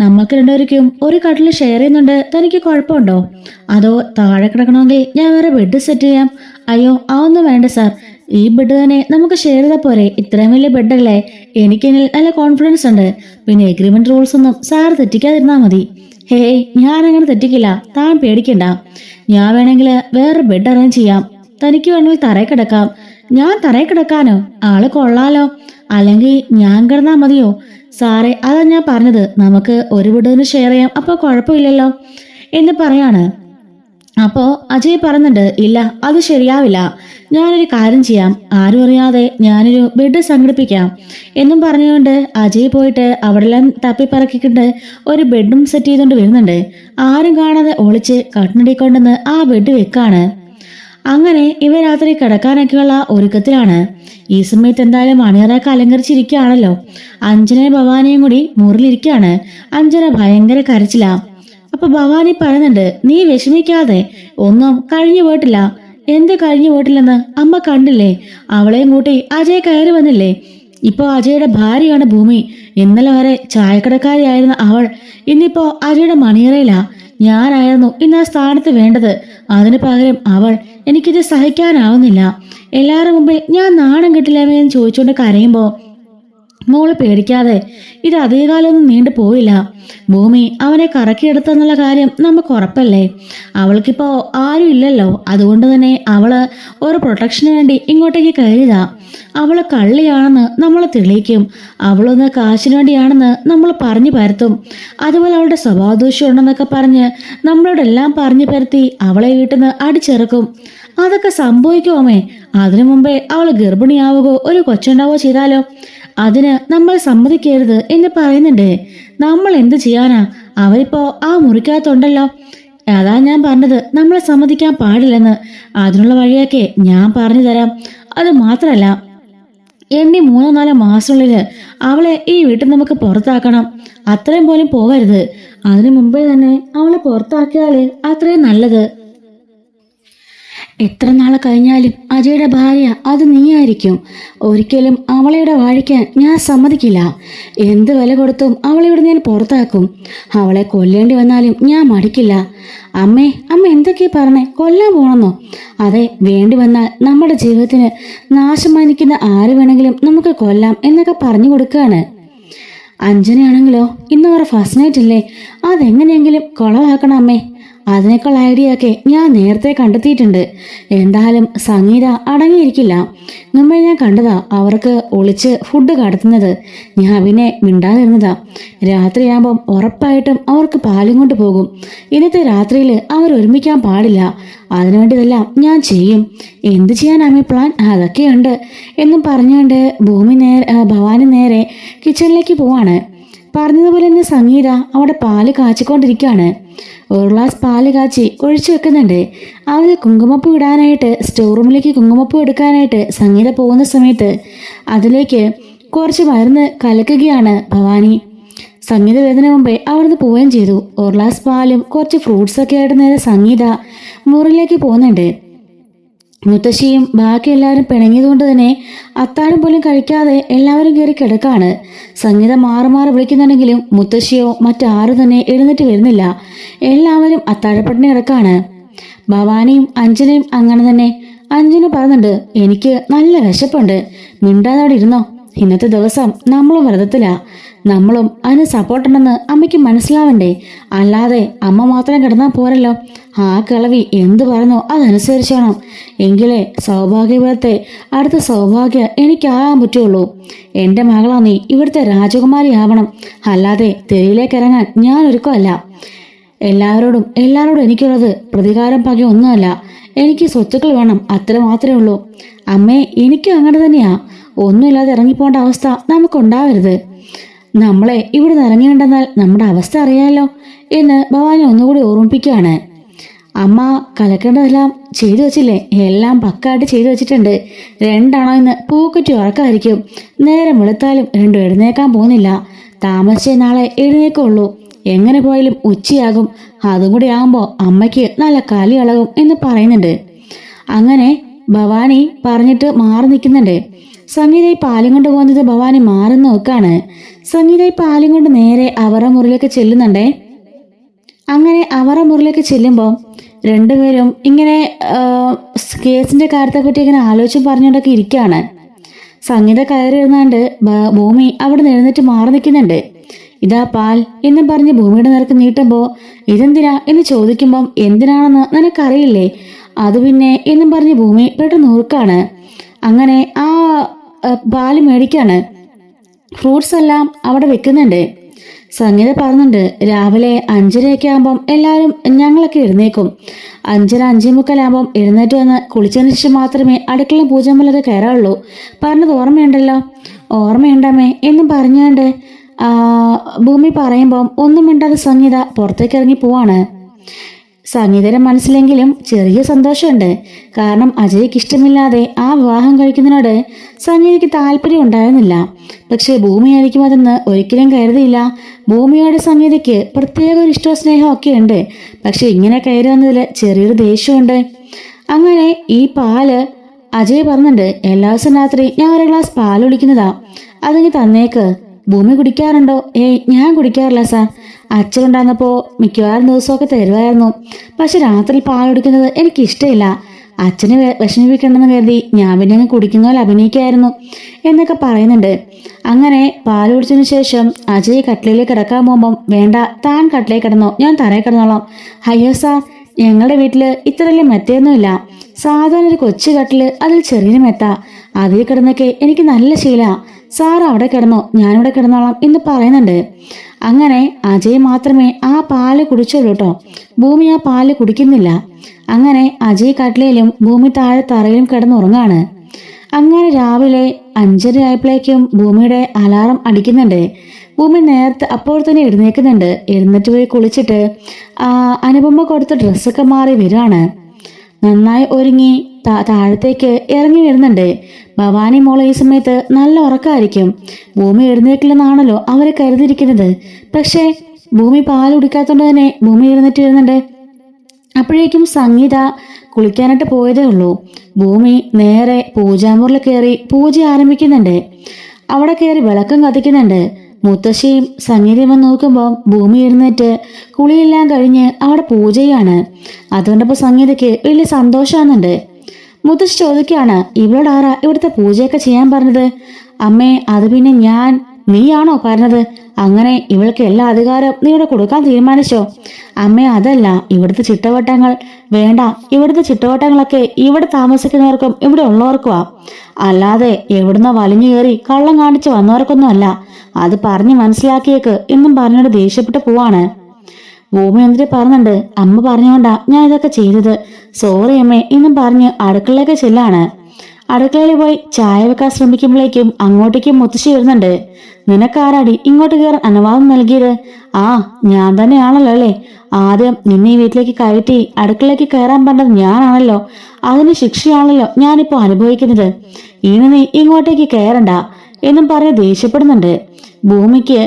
നമ്മൾക്ക് രണ്ടുപേർക്കും ഒരു കട്ടിൽ ഷെയർ ചെയ്യുന്നുണ്ട്, തനിക്ക് കുഴപ്പമുണ്ടോ? അതോ താഴെ കിടക്കണമെങ്കിൽ ഞാൻ വേറെ ബെഡ് സെറ്റ് ചെയ്യാം? അയ്യോ അതൊന്നും വേണ്ട സാർ, ഈ ബെഡ് തന്നെ നമുക്ക് ഷെയർ ചെയ്താൽ പോരെ? ഇത്രയും വലിയ ബെഡല്ലേ, എനിക്കെന്നിൽ നല്ല കോൺഫിഡൻസ് ഉണ്ട്. പിന്നെ എഗ്രിമെന്റ് റൂൾസ് ഒന്നും സാർ തെറ്റിക്കാതിരുന്നാൽ മതി. ഹേയ്, ഞാനങ്ങനെ തെറ്റിക്കില്ല, താൻ പേടിക്കണ്ട. ഞാൻ വേണമെങ്കിൽ വേറെ ബെഡ് അറേഞ്ച് ചെയ്യാം. തനിക്ക് വേണമെങ്കിൽ തറയിൽ കിടക്കാം. ഞാൻ തറയിൽ കിടക്കാനോ? ആള് കൊള്ളാലോ. അല്ലെങ്കിൽ ഞാൻ കിടന്നാൽ മതിയോ? സാറേ, അതാ ഞാൻ പറഞ്ഞത്, നമുക്ക് ഒരു ബെഡിന് ഷെയർ ചെയ്യാം, അപ്പോൾ കുഴപ്പമില്ലല്ലോ എന്ന് പറയാണ്. അപ്പോൾ അജയ് പറയുന്നുണ്ട്, ഇല്ല അത് ശരിയാവില്ല, ഞാനൊരു കാര്യം ചെയ്യാം, ആരും അറിയാതെ ഞാനൊരു ബെഡ് സംഘടിപ്പിക്കാം എന്നും പറഞ്ഞുകൊണ്ട് അജയ് പോയിട്ട് അവിടെല്ലാം തപ്പിപ്പറക്കിക്കൊണ്ട് ഒരു ബെഡും സെറ്റ് ചെയ്തുകൊണ്ട് വരുന്നുണ്ട്. ആരും കാണാതെ ഒളിച്ച് കട്ടിനടിക്കൊണ്ടെന്ന് ആ ബെഡ് വെക്കാണ്. അങ്ങനെ ഇവ രാത്രി കിടക്കാനൊക്കെയുള്ള ഒരുക്കത്തിലാണ്. ഈ സമയത്ത് എന്തായാലും മണിയറൊക്കെ അലങ്കരിച്ചിരിക്കുകയാണല്ലോ. അഞ്ജനയും ഭവാനിയും കൂടി മുറിലിരിക്കുകയാണ്. അഞ്ജന ഭയങ്കര കരച്ചിലാ. അപ്പൊ ഭവാനി പറയുന്നുണ്ട്, നീ വിഷമിക്കാതെ, ഒന്നും കഴിഞ്ഞു പോയിട്ടില്ല. എന്ത് കഴിഞ്ഞു പോയിട്ടില്ലെന്ന് അമ്മ കണ്ടില്ലേ? അവളെയും കൂട്ടി അജയ് കയറി വന്നില്ലേ? ഇപ്പോ അജയുടെ ഭാര്യയാണ് ഭൂമി. ഇന്നലെ വരെ ചായക്കടക്കാരിയായിരുന്ന അവൾ ഇന്നിപ്പോ അജയുടെ മണിയറയിലാ. ഞാനായിരുന്നു ഇന്ന് ആ സ്ഥാനത്ത് വേണ്ടത്. അതിനു പകരം അവൾ. എനിക്കിത് സഹിക്കാനാവുന്നില്ല. എല്ലാവരുടെ മുമ്പിൽ ഞാൻ നാണം കിട്ടില്ലാമേ എന്ന് ചോദിച്ചുകൊണ്ട് കരയുമ്പോ മോള് പേടിക്കാതെ, ഇത് അധികകാലമൊന്നും നീണ്ടു പോയില്ല. ഭൂമി അവനെ കറക്കിയെടുത്തെന്നുള്ള കാര്യം നമുക്ക് ഉറപ്പല്ലേ? അവൾക്കിപ്പോ ആരും ഇല്ലല്ലോ. അതുകൊണ്ട് തന്നെ അവള് ഒരു പ്രൊട്ടക്ഷന് വേണ്ടി ഇങ്ങോട്ടേക്ക് കയറിയതാ. അവള് കള്ളിയാണെന്ന് നമ്മൾ തെളിയിക്കും. അവളൊന്ന് കാശിന് വേണ്ടിയാണെന്ന് നമ്മൾ പറഞ്ഞു പരത്തും. അതുപോലെ അവളുടെ സ്വഭാവദൂഷ്യം ഉണ്ടെന്നൊക്കെ പറഞ്ഞ് നമ്മളോടെല്ലാം പറഞ്ഞു പരത്തി അവളെ വീട്ടിൽ നിന്ന് അടിച്ചിറക്കും. അതൊക്കെ സംഭവിക്കുമേ. അതിനു മുമ്പേ അവള് ഗർഭിണിയാവുകയോ ഒരു കൊച്ചുണ്ടാവുകയോ ചെയ്താലോ? അതിന് നമ്മൾ സമ്മതിക്കരുത് എന്ന് പറയുന്നുണ്ട്. നമ്മൾ എന്ത് ചെയ്യാനാ? അവരിപ്പോ ആ മുറിക്കകത്തുണ്ടല്ലോ. അതാ ഞാൻ പറഞ്ഞത്, നമ്മളെ സമ്മതിക്കാൻ പാടില്ലെന്ന്. അതിനുള്ള വഴിയൊക്കെ ഞാൻ പറഞ്ഞു തരാം. അത് മാത്രല്ല, എന്നെ 3-4 മാസത്തിനുള്ളിൽ അവളെ ഈ വീട്ടിൽ നമുക്ക് പുറത്താക്കണം. അത്രയും പോലും പോകരുത്. അതിനു മുമ്പേ തന്നെ അവളെ പുറത്താക്കിയാലേ അത്രയും നല്ലത്. എത്ര നാൾ കഴിഞ്ഞാലും അജയുടെ ഭാര്യ അത് നീയായിരിക്കും. ഒരിക്കലും അവളെയുടെ വാഴിക്കാൻ ഞാൻ സമ്മതിക്കില്ല. എന്ത് വില കൊടുത്തും അവളെവിടെ ഞാൻ പുറത്താക്കും. അവളെ കൊല്ലേണ്ടി വന്നാലും ഞാൻ മടിക്കില്ല. അമ്മ എന്തൊക്കെയാ പറഞ്ഞേ? കൊല്ലാൻ പോണെന്നോ? അതെ, വേണ്ടി വന്നാൽ നമ്മുടെ ജീവിതത്തിന് നാശം വന്നിക്കുന്ന ആര് വേണമെങ്കിലും നമുക്ക് കൊല്ലാം എന്നൊക്കെ പറഞ്ഞു കൊടുക്കുകയാണ്. അഞ്ജനയാണെങ്കിലോ ഇന്ന് അവരുടെ ഫസ്റ്റ് നൈറ്റ് ഇല്ലേ, അതെങ്ങനെയെങ്കിലും കുളവാക്കണം അമ്മേ. അതിനേക്കാൾ ഐഡിയ ഒക്കെ ഞാൻ നേരത്തെ കണ്ടെത്തിയിട്ടുണ്ട്. എന്തായാലും സംഗീത അടങ്ങിയിരിക്കില്ല. മുമ്പേ ഞാൻ കണ്ടതാ അവർക്ക് ഒളിച്ച് ഫുഡ് കടത്തുന്നത്. ഞാൻ പിന്നെ മിണ്ടാതിരുന്നതാ. രാത്രിയാകുമ്പം ഉറപ്പായിട്ടും അവർക്ക് പാലും കൊണ്ട് പോകും. ഇന്നത്തെ രാത്രിയിൽ അവർ ഒരുമിക്കാൻ പാടില്ല. അതിനുവേണ്ടിയതെല്ലാം ഞാൻ ചെയ്യും. എന്ത് ചെയ്യാനാമേ പ്ലാൻ? അതൊക്കെയുണ്ട് എന്നും പറഞ്ഞുകൊണ്ട് ഭവാനി നേരെ കിച്ചണിലേക്ക് പോവാണ്. പറഞ്ഞതുപോലെ തന്നെ സംഗീത അവിടെ പാല് കാച്ചിക്കൊണ്ടിരിക്കുകയാണ്. ഒരു ഗ്ലാസ് പാല് കാച്ചി ഒഴിച്ചു വെക്കുന്നുണ്ട്. അവർ കുങ്കുമപ്പൂ ഇടാനായിട്ട് സ്റ്റോർ റൂമിലേക്ക് കുങ്കുമപ്പൂ എടുക്കാനായിട്ട് സംഗീത പോകുന്ന സമയത്ത് അതിലേക്ക് കുറച്ച് മരുന്ന് കലക്കുകയാണ് ഭവാനി. സംഗീത വരുന്നതിന് മുമ്പേ അവിടുന്ന് പോവുകയും ചെയ്തു. ഒരു ഗ്ലാസ് പാലും കുറച്ച് ഫ്രൂട്ട്സൊക്കെ ആയിട്ട് നേരെ സംഗീത മുറിയിലേക്ക് പോകുന്നുണ്ട്. മുത്തശ്ശിയും ബാക്കി എല്ലാവരും പിണങ്ങിയതുകൊണ്ട് തന്നെ അത്താഴം പോലും കഴിക്കാതെ എല്ലാവരും കയറി കിടക്കാണ്. സംഗീത മാറി വിളിക്കുന്നുണ്ടെങ്കിലും മുത്തശ്ശിയോ മറ്റാരും തന്നെ എഴുന്നേറ്റ് വരുന്നില്ല. എല്ലാവരും അത്താഴപ്പട്ടിണി കിടക്കാണ്. ഭവാനിയും അഞ്ജനയും അങ്ങനെ തന്നെ. അഞ്ജന പറയുന്നുണ്ട്, എനിക്ക് നല്ല വിശപ്പുണ്ട്. മിണ്ടാതെ അവിടെ ഇരുന്നോ. ഇന്നത്തെ ദിവസം നമ്മളും വ്രതത്തിലാ. നമ്മളും അതിന് സപ്പോർട്ടുണ്ടെന്ന് അമ്മയ്ക്ക് മനസ്സിലാവണ്ടേ? അല്ലാതെ അമ്മ മാത്രം കിടന്നാൽ പോരല്ലോ. ആ കിളവി എന്ത് പറഞ്ഞോ അതനുസരിച്ചോണം. എങ്കിലേ സൗഭാഗ്യവരത്തെ അടുത്ത സൗഭാഗ്യം എനിക്കാകാൻ പറ്റുള്ളൂ. എൻ്റെ മകളാ നീ ഇവിടുത്തെ രാജകുമാരി ആവണം. അല്ലാതെ തെരുവിലേക്ക് ഇറങ്ങാൻ ഞാൻ ഒരുക്കമല്ല. എല്ലാവരോടും എനിക്കുള്ളത് പ്രതികാരം പക ഒന്നുമല്ല. എനിക്ക് സ്വത്തുക്കൾ വേണം, അത്ര മാത്രമേ ഉള്ളൂ. അമ്മേ, എനിക്കും അങ്ങനെ തന്നെയാ. ഒന്നുമില്ലാതെ ഇറങ്ങിപ്പോണ്ട അവസ്ഥ നമുക്കുണ്ടാവരുത്. നമ്മളെ ഇവിടെ നിന്ന് ഇറങ്ങിയുണ്ടെന്നാൽ നമ്മുടെ അവസ്ഥ അറിയാമല്ലോ എന്ന് ഭവാനി ഒന്നുകൂടി ഓർമ്മിപ്പിക്കുകയാണ്. അമ്മ കലക്കേണ്ടതെല്ലാം ചെയ്തു വെച്ചില്ലേ? എല്ലാം പക്കായിട്ട് ചെയ്തു വെച്ചിട്ടുണ്ട്. 2 ആണോ ഇന്ന് പൂക്കുറ്റി ഉറക്കമായിരിക്കും. നേരം വെളുത്താലും 2 എഴുന്നേക്കാൻ പോകുന്നില്ല. താമസിച്ചേ നാളെ എഴുന്നേക്കുള്ളൂ. എങ്ങനെ പോയാലും ഉച്ചയാകും. അതും കൂടി ആകുമ്പോൾ അമ്മയ്ക്ക് നല്ല കലി ഇളകും എന്ന് പറയുന്നുണ്ട്. അങ്ങനെ ഭവാനി പറഞ്ഞിട്ട് മാറി നിൽക്കുന്നുണ്ട്. സംഗീത ഈ പാലും കൊണ്ട് പോകുന്നത് ഭവാനി മാറി നോക്കാണ്. സംഗീത ഈ പാലും കൊണ്ട് നേരെ അവരുടെ മുറിയിലേക്ക് ചെല്ലുന്നുണ്ടേ. അങ്ങനെ അവരുടെ മുറിയിലേക്ക് ചെല്ലുമ്പോൾ രണ്ടുപേരും ഇങ്ങനെ കേസിന്റെ കാര്യത്തെ പറ്റി ഇങ്ങനെ ആലോചിച്ച് പറഞ്ഞുകൊണ്ടൊക്കെ ഇരിക്കുകയാണ്. സംഗീത കയറി ഇരുന്നാണ്ട് ഭൂമി അവിടെ നിന്ന് എഴുന്നേറ്റ് മാറി നിൽക്കുന്നുണ്ട്. ഇതാ പാൽ എന്നും പറഞ്ഞ് ഭൂമിയുടെ നേർക്ക് നീട്ടുമ്പോൾ ഇതെന്തിനാ എന്ന് ചോദിക്കുമ്പം എന്തിനാണെന്ന് നിനക്കറിയില്ലേ? അത് പിന്നെ എന്നും പറഞ്ഞ് ഭൂമി പെട്ടെന്ന് ഓർക്കാണ്. അങ്ങനെ ആ പാല് മേടിക്കാണ്. ഫ്രൂട്ട്സ് എല്ലാം അവിടെ വെക്കുന്നുണ്ട്. സംഗീത പറയുന്നുണ്ട്, രാവിലെ 5:30 ആകുമ്പം എല്ലാവരും ഞങ്ങളൊക്കെ എഴുന്നേക്കും. 5:30 5:45 എഴുന്നേറ്റ് വന്ന് കുളിച്ചതിന് ശേഷം മാത്രമേ അടുക്കള പൂജമ്മലൊക്കെ കയറാറുള്ളൂ. പറഞ്ഞത് ഓർമ്മയുണ്ടല്ലോ? ഓർമ്മയുണ്ടമ്മേ എന്നും പറഞ്ഞാണ്ട് ഭൂമി പറയുമ്പം ഒന്നും മിണ്ടാതെ സംഗീത പുറത്തേക്ക് ഇറങ്ങി പോവാണ്. സംഗീതയുടെ മനസ്സിലെങ്കിലും ചെറിയ സന്തോഷമുണ്ട്. കാരണം അജയ്ക്ക് ഇഷ്ടമില്ലാതെ ആ വിവാഹം കഴിക്കുന്നതിനോട് സംഗീതയ്ക്ക് താല്പര്യം ഉണ്ടായിരുന്നില്ല. പക്ഷേ ഭൂമിയായിരിക്കും അതെന്ന് ഒരിക്കലും കരുതിയില്ല. ഭൂമിയോട് സംഗീതയ്ക്ക് പ്രത്യേക ഒരു ഇഷ്ടവും സ്നേഹവും ഒക്കെ ഉണ്ട്. പക്ഷെ ഇങ്ങനെ കയറി വന്നതിൽ ചെറിയൊരു ദേഷ്യമുണ്ട്. അങ്ങനെ ഈ പാല് അജയ് പറഞ്ഞിട്ടുണ്ട്, എല്ലാ ദിവസവും രാത്രി ഞാൻ ഒരു ഗ്ലാസ് പാൽ കുടിക്കുന്നതാ, അതെങ്കിൽ തന്നേക്ക്. ഭൂമി കുടിക്കാറുണ്ടോ? ഏയ് ഞാൻ കുടിക്കാറില്ല സാർ. അച്ഛൻ ഉണ്ടായിരുന്നപ്പോൾ മിക്കവാറും ദിവസമൊക്കെ തരുമായിരുന്നു. പക്ഷെ രാത്രി പാൽ കുടിക്കുന്നത് എനിക്കിഷ്ടമില്ല. അച്ഛനെ വിഷമിപ്പിക്കണമെന്ന് കരുതി ഞാൻ പിന്നെ അങ്ങ് കുടിക്കുന്ന പോലെ അഭിനയിക്കായിരുന്നു എന്നൊക്കെ പറയുന്നുണ്ട്. അങ്ങനെ പാൽ കുടിച്ചതിന് ശേഷം അജയ് കട്ടിലേക്ക് കിടക്കാൻ പോകുമ്പം, വേണ്ട, താൻ കട്ടിലേക്ക് കിടന്നോ, ഞാൻ തറയിൽ കിടന്നോളാം. അയ്യോ സാർ, ഞങ്ങളുടെ വീട്ടിൽ ഇത്ര വലിയ മെത്തയൊന്നുമില്ല. സാധാരണ ഒരു കൊച്ചു കട്ടില്, അതിൽ ചെറിയ മെത്ത, അതിൽ കിടന്നൊക്കെ എനിക്ക് നല്ല ശീല. സാർ അവിടെ കിടന്നോ, ഞാനിവിടെ കിടന്നോളാം എന്ന് പറയുന്നുണ്ട്. അങ്ങനെ അജയ് മാത്രമേ ആ പാല് കുടിച്ചുള്ളൂ കേട്ടോ. ഭൂമി ആ പാല് കുടിക്കുന്നില്ല. അങ്ങനെ അജയ് കട്ടിലേലും ഭൂമി താഴെ തറയിലും കിടന്നുറങ്ങാണ്. അങ്ങനെ രാവിലെ 5:30 ആയപ്പോഴേക്കും ഭൂമിയുടെ അലാറം അടിക്കുന്നുണ്ട്. ഭൂമി നേരത്തെ അപ്പോൾ തന്നെ എഴുന്നേൽക്കുന്നുണ്ട്. എഴുന്നേറ്റ് പോയി കുളിച്ചിട്ട് അനുപമ കൊടുത്ത ഡ്രസ്സൊക്കെ മാറി വരികയാണ്. നന്നായി ഒരുങ്ങി താഴത്തേക്ക് ഇറങ്ങി വരുന്നുണ്ട്. ഭവാനി മോളെ ഈ സമയത്ത് നല്ല ഉറക്കമായിരിക്കും. ഭൂമി എഴുന്നേക്കില്ലെന്നാണല്ലോ അവരെ കരുതിയിരിക്കുന്നത്. പക്ഷേ ഭൂമി പാൽ കുടിക്കാത്തതുകൊണ്ട് തന്നെ ഭൂമി എഴുന്നേറ്റ് വരുന്നുണ്ട്. അപ്പോഴേക്കും സംഗീത കുളിക്കാനായിട്ട് പോയതേ ഉള്ളൂ. ഭൂമി നേരെ പൂജാമുറിൽ കയറി പൂജ ആരംഭിക്കുന്നുണ്ട്. അവിടെ കയറി വിളക്കം കത്തിക്കുന്നുണ്ട്. മുത്തശ്ശിയും സംഗീതയും വന്ന് നോക്കുമ്പോൾ ഭൂമി എഴുന്നേറ്റ് കുളിയെല്ലാം കഴിഞ്ഞ് അവിടെ പൂജയാണ്. അതുകൊണ്ടപ്പോൾ സംഗീതയ്ക്ക് വലിയ സന്തോഷമാകുന്നുണ്ട്. മുത്തശ്ശി ചോദിക്കുകയാണ്, ഇവളോട് ആരാ ഇവിടുത്തെ പൂജയൊക്കെ ചെയ്യാൻ പറഞ്ഞത്? അമ്മേ, അത് പിന്നെ നീയാണോ പറഞ്ഞത്? അങ്ങനെ ഇവൾക്ക് എല്ലാ അധികാരവും നീ ഇവിടെ കൊടുക്കാൻ തീരുമാനിച്ചോ? അമ്മേ, അതല്ല, ഇവിടുത്തെ ചിട്ടവട്ടങ്ങൾ വേണ്ട. ഇവിടുത്തെ ചിട്ടവട്ടങ്ങളൊക്കെ ഇവിടെ താമസിക്കുന്നവർക്കും ഇവിടെ ഉള്ളവർക്കുമാ, അല്ലാതെ എവിടുന്നോ വലിഞ്ഞു കയറി കള്ളം കാണിച്ച് വന്നവർക്കൊന്നും അല്ല. അത് പറഞ്ഞ് മനസ്സിലാക്കിയേക്ക് എന്നും പറഞ്ഞോണ്ട് ദേഷ്യപ്പെട്ട് പോവാണ്. ഭൂമി എന്നിട്ട് പറഞ്ഞിട്ടുണ്ട്, അമ്മ പറഞ്ഞുകൊണ്ടാ ഞാൻ ഇതൊക്കെ ചെയ്തത്, സോറി അമ്മേ എന്നും പറഞ്ഞ് അടുക്കളയിലേക്ക് ചെല്ലാണ്. അടുക്കളയിൽ പോയി ചായ വെക്കാൻ ശ്രമിക്കുമ്പോഴേക്കും അങ്ങോട്ടേക്കും മുത്തശ്ശി വരുന്നുണ്ട്. നിനക്കാരാടി ഇങ്ങോട്ട് കയറാൻ അനുവാദം നൽകിയത്? ആ, ഞാൻ തന്നെയാണല്ലോ അല്ലേ. ആദ്യം നിന്നെ ഈ വീട്ടിലേക്ക് കയറ്റി അടുക്കളയിലേക്ക് കയറാൻ പറഞ്ഞത് ഞാനാണല്ലോ. അതിന് ശിക്ഷയാണല്ലോ ഞാനിപ്പോ അനുഭവിക്കുന്നത്. ഇനി നീ ഇങ്ങോട്ടേക്ക് കയറണ്ട എന്നും പറഞ്ഞ് ദേഷ്യപ്പെടുന്നുണ്ട്. ഭൂമിക്ക്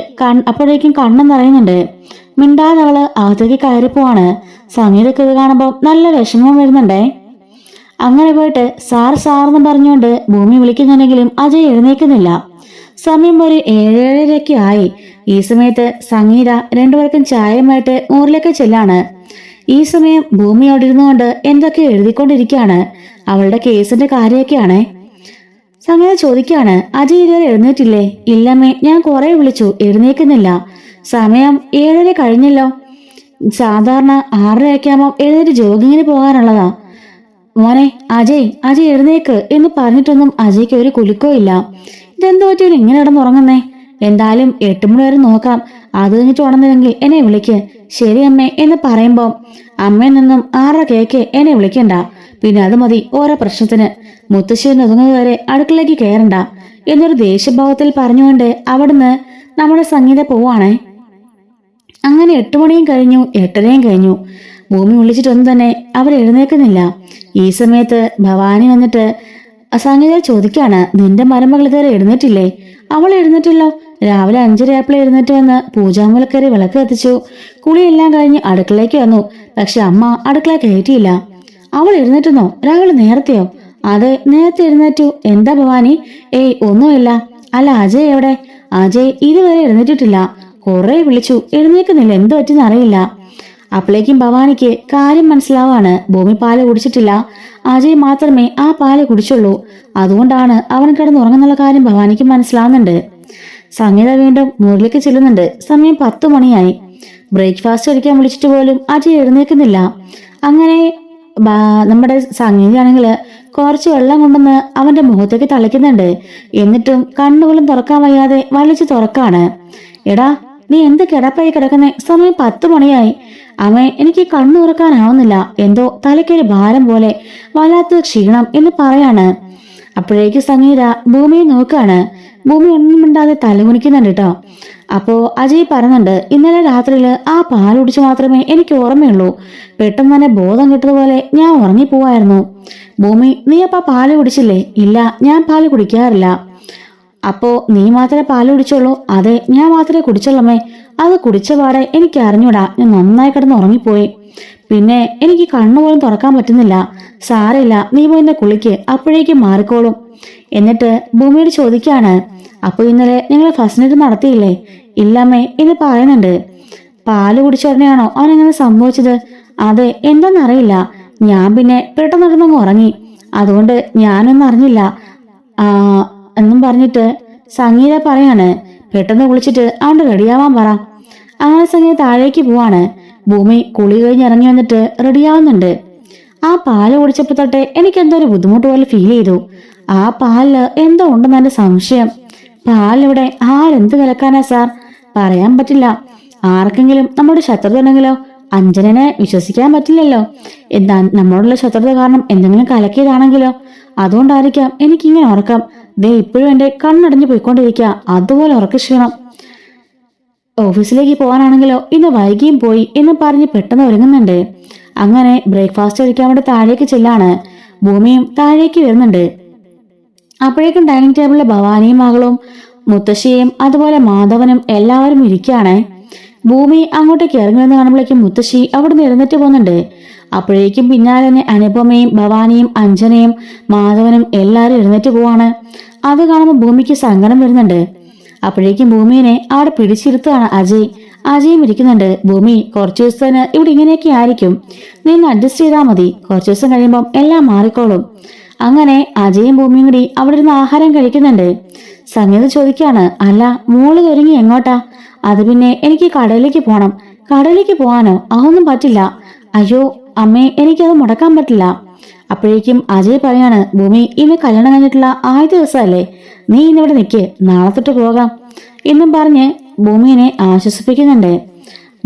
അപ്പോഴേക്കും കണ്ണ് നിറയുന്നുണ്ട്. മിണ്ടാതെ അവള് അകത്തേക്ക് കയറിപ്പോവാണ്. സംഗീതക്ക് ഇത് കാണുമ്പോൾ നല്ല വിഷമം വരുന്നുണ്ടേ. അങ്ങനെ പോയിട്ട് സാറെന്ന് പറഞ്ഞുകൊണ്ട് ഭൂമി വിളിക്കുന്നുണ്ടെങ്കിലും അജയ് എഴുന്നേക്കുന്നില്ല. സമയം ഒരു 7:30 ആയി. ഈ സമയത്ത് സംഗീത രണ്ടുപേർക്കും ചായയുമായിട്ട് ഊറിലേക്ക് ചെല്ലാണ്. ഈ സമയം ഭൂമി അവിടെ ഇരുന്നുകൊണ്ട് എന്തൊക്കെ എഴുതിക്കൊണ്ടിരിക്കുകയാണ്. അവളുടെ കേസിന്റെ കാര്യമൊക്കെയാണേ. സംഗീത ചോദിക്കുകയാണ്, അജയ് ഇതുവരെ എഴുന്നേറ്റില്ലേ? ഇല്ലമ്മേ, ഞാൻ കുറെ വിളിച്ചു, എഴുന്നേക്കുന്നില്ല. സമയം 7:30 കഴിഞ്ഞല്ലോ. സാധാരണ 6:30 ആകുമ്പോൾ എഴുന്നേറ്റ് ജോഗിങ്ങിന് പോകാനുള്ളതാ. മോനെ അജയ് എഴുന്നേക്ക് എന്ന് പറഞ്ഞിട്ടൊന്നും അജയ്ക്ക് ഒരു കുലുക്കോ ഇല്ല. ഇതെന്തോ പറ്റിയൊരു ഇങ്ങനെ കിടന്നുറങ്ങുന്നേ? എന്തായാലും 8 മണി വരെ നോക്കാം, അത് കഴിഞ്ഞിട്ട് ഉണർന്നില്ലെങ്കിൽ എന്നെ വിളിക്ക്. ശരി അമ്മേ എന്ന് പറയുമ്പോൾ, അമ്മയിൽ നിന്നും 6:30 കേക്ക് എന്നെ വിളിക്കണ്ട, പിന്നെ അത് മതി ഓരോ പ്രശ്നത്തിന്. മുത്തശ്ശി ഒതുങ്ങുന്നത് വരെ അടുക്കളയിലേക്ക് കയറണ്ട എന്നൊരു ദേഷ്യഭാവത്തിൽ പറഞ്ഞുകൊണ്ട് അവിടുന്ന് നമ്മുടെ സംഗീത പോവാണേ. അങ്ങനെ 8 മണിയും കഴിഞ്ഞു, 8:30യും കഴിഞ്ഞു. ഭൂമി വിളിച്ചിട്ടൊന്നും തന്നെ അവർ എഴുന്നേക്കുന്നില്ല. ഈ സമയത്ത് ഭവാനി വന്നിട്ട് സംഗീത ചോദിക്കാണ്, നിന്റെ മരുമകൾ ഇതുവരെ എഴുന്നേറ്റില്ലേ? അവൾ എഴുന്നേറ്റല്ലോ. രാവിലെ 5:30 ആയപ്പോൾ എഴുന്നേറ്റ് വന്ന് പൂജാമുലക്കറി വിളക്ക് കത്തിച്ചു. കുളിയെല്ലാം കഴിഞ്ഞ് അടുക്കളയ്ക്ക് വന്നു. പക്ഷെ അമ്മ അടുക്കള കയറ്റിയില്ല. അവൾ എഴുന്നേറ്റുന്നോ? രാവിലെ നേരത്തെയോ? അതെ, നേരത്തെ എഴുന്നേറ്റു. എന്താ ഭവാനി? ഏയ്, ഒന്നുമില്ല. അല്ല, അജയ് എവിടെ? അജയ് ഇതുവരെ എഴുന്നേറ്റിട്ടില്ല. കുറെ വിളിച്ചു, എഴുന്നേക്കുന്നില്ല. എന്ത് പറ്റിന്ന് അറിയില്ല. അപ്പോഴേക്കും ഭവാനിക്ക് കാര്യം മനസ്സിലാവാണ്. ഭൂമി പാല് കുടിച്ചിട്ടില്ല, അജയ് മാത്രമേ ആ പാല് കുടിച്ചുള്ളൂ. അതുകൊണ്ടാണ് അവൻ കിടന്നുറങ്ങുന്നുള്ള കാര്യം ഭവാനിക്ക് മനസ്സിലാവുന്നുണ്ട്. സംഗീത വീണ്ടും മുറിലേക്ക് ചെല്ലുന്നുണ്ട്. സമയം 10 മണിയായി. ബ്രേക്ക്ഫാസ്റ്റ് കഴിക്കാൻ വിളിച്ചിട്ട് പോലും അജയ് എഴുന്നേക്കുന്നില്ല. അങ്ങനെ നമ്മുടെ സംഗീതയാണെങ്കിൽ കുറച്ച് വെള്ളം കൊണ്ടുവന്ന് അവന്റെ മുഖത്തേക്ക് തളിക്കുന്നുണ്ട്. എന്നിട്ടും കണ്ണുകളും തുറക്കാൻ വയ്യാതെ വലിച്ചു തുറക്കാണ്. എടാ, നീ എന്ത് കിടപ്പായി കിടക്കുന്നേ? സമയം 10 മണിയായി. അമ്മേ, എനിക്ക് കണ്ണു തുറക്കാനാവുന്നില്ല. എന്തോ തലയ്ക്കൊരു ഭാരം പോലെ, വല്ലാത്ത ക്ഷീണം എന്ന് പറയാണ്. അപ്പോഴേക്ക് സംഗീത ഭൂമിയെ നോക്കാണ്. ഭൂമി ഒന്നും മിണ്ടാതെ തലകുനിക്കുന്നുണ്ട് കേട്ടോ. അപ്പോൾ അജയ് പറയുന്നുണ്ട്, ഇന്നലെ രാത്രിയിൽ ആ പാൽ കുടിച്ച് മാത്രമേ എനിക്ക് ഓർമ്മയുള്ളൂ. പെട്ടെന്ന് തന്നെ ബോധം കിട്ടതുപോലെ ഞാൻ ഉറങ്ങിപ്പോവായിരുന്നു. ഭൂമി, നീ അപ്പ പാല് കുടിച്ചില്ലേ? ഇല്ല, ഞാൻ പാല് കുടിക്കാറില്ല. അപ്പോ നീ മാത്രമേ പാല് കുടിച്ചുള്ളൂ? അതെ, ഞാൻ മാത്രമേ കുടിച്ചുള്ളമ്മേ. അത് കുടിച്ച പാടെ എനിക്ക് അറിഞ്ഞൂടാ, ഞാൻ നന്നായി കിടന്ന് ഉറങ്ങിപ്പോയി. പിന്നെ എനിക്ക് കണ്ണുപോലും തുറക്കാൻ പറ്റുന്നില്ല. സാരമില്ല, നീ പോയി ഇന്ന് കുളിക്ക്, അപ്പോഴേക്കും മാറിക്കോളും. എന്നിട്ട് ഭൂമിയോട് ചോദിക്കാണ്, അപ്പൊ ഇന്നലെ നിങ്ങൾ ഫസ്റ്റ് നൈറ്റ് നടത്തിയില്ലേ? ഇല്ലമ്മേ എന്ന് പറയുന്നുണ്ട്. പാല് കുടിച്ച ഉടനെയാണോ അവനങ്ങനെ സംഭവിച്ചത്? അതെ, എന്താന്നറിയില്ല. ഞാൻ പിന്നെ പെട്ടെന്ന് നടന്നങ്ങ് ഉറങ്ങി, അതുകൊണ്ട് ഞാനൊന്നും അറിഞ്ഞില്ല ആ എന്നും പറഞ്ഞിട്ട് സംഗീത പറയാണ്, പെട്ടെന്ന് കുളിച്ചിട്ട് അവണ്ട് റെഡിയാവാൻ പറ. അങ്ങനെ സംഗീത താഴേക്ക് പോവാണ്. ഭൂമി കുളി കഴിഞ്ഞ് ഇറങ്ങി വന്നിട്ട് റെഡിയാവുന്നുണ്ട്. ആ പാല് കുടിച്ചപ്പോ തൊട്ടേ എനിക്ക് എന്തോ ഒരു ബുദ്ധിമുട്ട് പോലെ ഫീൽ ചെയ്തു. ആ പാലില് എന്തോ ഉണ്ടെന്ന് എന്റെ സംശയം. പാലിവിടെ ആരെന്ത് കലക്കാനാ സാർ? പറയാൻ പറ്റില്ല. ആർക്കെങ്കിലും നമ്മുടെ ശത്രുത ഉണ്ടെങ്കിലോ? അഞ്ജനനെ വിശ്വസിക്കാൻ പറ്റില്ലല്ലോ. എന്താ നമ്മളോടുള്ള ശത്രുത കാരണം എന്തെങ്കിലും കലക്കിയതാണെങ്കിലോ? അതുകൊണ്ടായിരിക്കാം എനിക്കിങ്ങനെ ഉറക്കം. ദേ ഇപ്പോഴും എന്റെ കണ്ണടഞ്ഞു പോയിക്കൊണ്ടിരിക്കുക, അതുപോലെ ഉറക്കക്ഷീണം. ഓഫീസിലേക്ക് പോകാനാണെങ്കിലോ ഇന്ന് വൈകിയും പോയി എന്ന് പറഞ്ഞ് പെട്ടെന്ന് ഒരുങ്ങുന്നുണ്ട്. അങ്ങനെ ബ്രേക്ക്ഫാസ്റ്റ് കഴിക്കാൻ വേണ്ടി താഴേക്ക് ചെല്ലാണ്. ഭൂമിയും താഴേക്ക് വരുന്നുണ്ട്. അപ്പോഴേക്കും ഡൈനിങ് ടേബിളിലെ ഭവാനിയും മകളും മുത്തശ്ശിയും അതുപോലെ മാധവനും എല്ലാവരും ഇരിക്കുകയാണ്. ഭൂമി അങ്ങോട്ടേക്ക് ഇറങ്ങി വന്ന് കാണുമ്പോഴേക്കും മുത്തശ്ശി അവിടുന്ന് എഴുന്നേറ്റ് പോകുന്നുണ്ട്. അപ്പോഴേക്കും പിന്നാലെ തന്നെ അനുപമയും ഭവാനിയും അഞ്ജനയും മാധവനും എല്ലാവരും എഴുന്നേറ്റ് പോവാണ്. അത് കാണുമ്പോൾ ഭൂമിക്ക് സങ്കടം വരുന്നുണ്ട്. അപ്പോഴേക്കും ഭൂമിയെ അവിടെ പിടിച്ചിരുത്തുകയാണ് അജയ്. അജയും ഇരിക്കുന്നുണ്ട്. ഭൂമി, കുറച്ചു ദിവസത്തിന് ഇവിടെ ഇങ്ങനെയൊക്കെ ആയിരിക്കും, നീ ഒന്ന് അഡ്ജസ്റ്റ് ചെയ്താൽ മതി. കുറച്ചു ദിവസം കഴിയുമ്പം എല്ലാം മാറിക്കോളും. അങ്ങനെ അജയും ഭൂമിയും കൂടി അവിടെ ഇരുന്ന് ആഹാരം കഴിക്കുന്നുണ്ട്. സംഗീത ചോദിക്കാണ്, അല്ല മോള് ഒരുങ്ങി എങ്ങോട്ടാ? അത് പിന്നെ എനിക്ക് കടയിലേക്ക് പോണം. കടയിലേക്ക് പോവാനോ? അതൊന്നും പറ്റില്ല. അയ്യോ അമ്മേ, എനിക്കത് മുടക്കാൻ പറ്റില്ല. അപ്പോഴേക്കും അജയ് പറയാണ്, ഭൂമി, ഇന്ന് കല്യാണം കഴിഞ്ഞിട്ടുള്ള ആദ്യ ദിവസമല്ലേ, നീ ഇന്നിവിടെ നിൽക്ക്, നാളെ തൊട്ട് പോകാം എന്നും പറഞ്ഞ് ഭൂമിയെ ആശ്വസിപ്പിക്കുന്നുണ്ട്.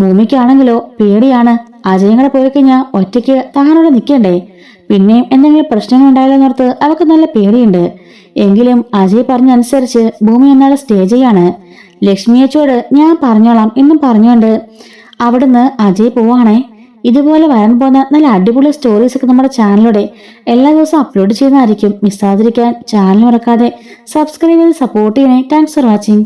ഭൂമിക്കാണെങ്കിലോ പേടിയാണ്. അജയും കൂടെ പോയി കഴിഞ്ഞാൽ ഒറ്റയ്ക്ക് താനോടെ നിൽക്കണ്ടേ, പിന്നെയും എന്തെങ്കിലും പ്രശ്നങ്ങൾ ഉണ്ടായാലോന്നോർത്ത് അവൾക്ക് നല്ല പേടിയുണ്ട്. എങ്കിലും അജയ് പറഞ്ഞനുസരിച്ച് ഭൂമി എന്നാളെ സ്റ്റേ ചെയ്യാണ്. ലക്ഷ്മിയച്ചോട് ഞാൻ പറഞ്ഞോളാം എന്നും പറഞ്ഞുകൊണ്ട് അവിടുന്ന് അജയ് പോവാണേ. ഇതുപോലെ വരാൻ പോകുന്ന നല്ല അടിപൊളി സ്റ്റോറീസ് ഒക്കെ നമ്മുടെ ചാനലിലൂടെ എല്ലാ ദിവസവും അപ്ലോഡ് ചെയ്യുന്നതായിരിക്കും. മിസ്സാതിരിക്കാൻ ചാനൽ മറക്കാതെ സബ്സ്ക്രൈബ് ചെയ്ത് സപ്പോർട്ട് ചെയ്യണേ. Thanks for watching.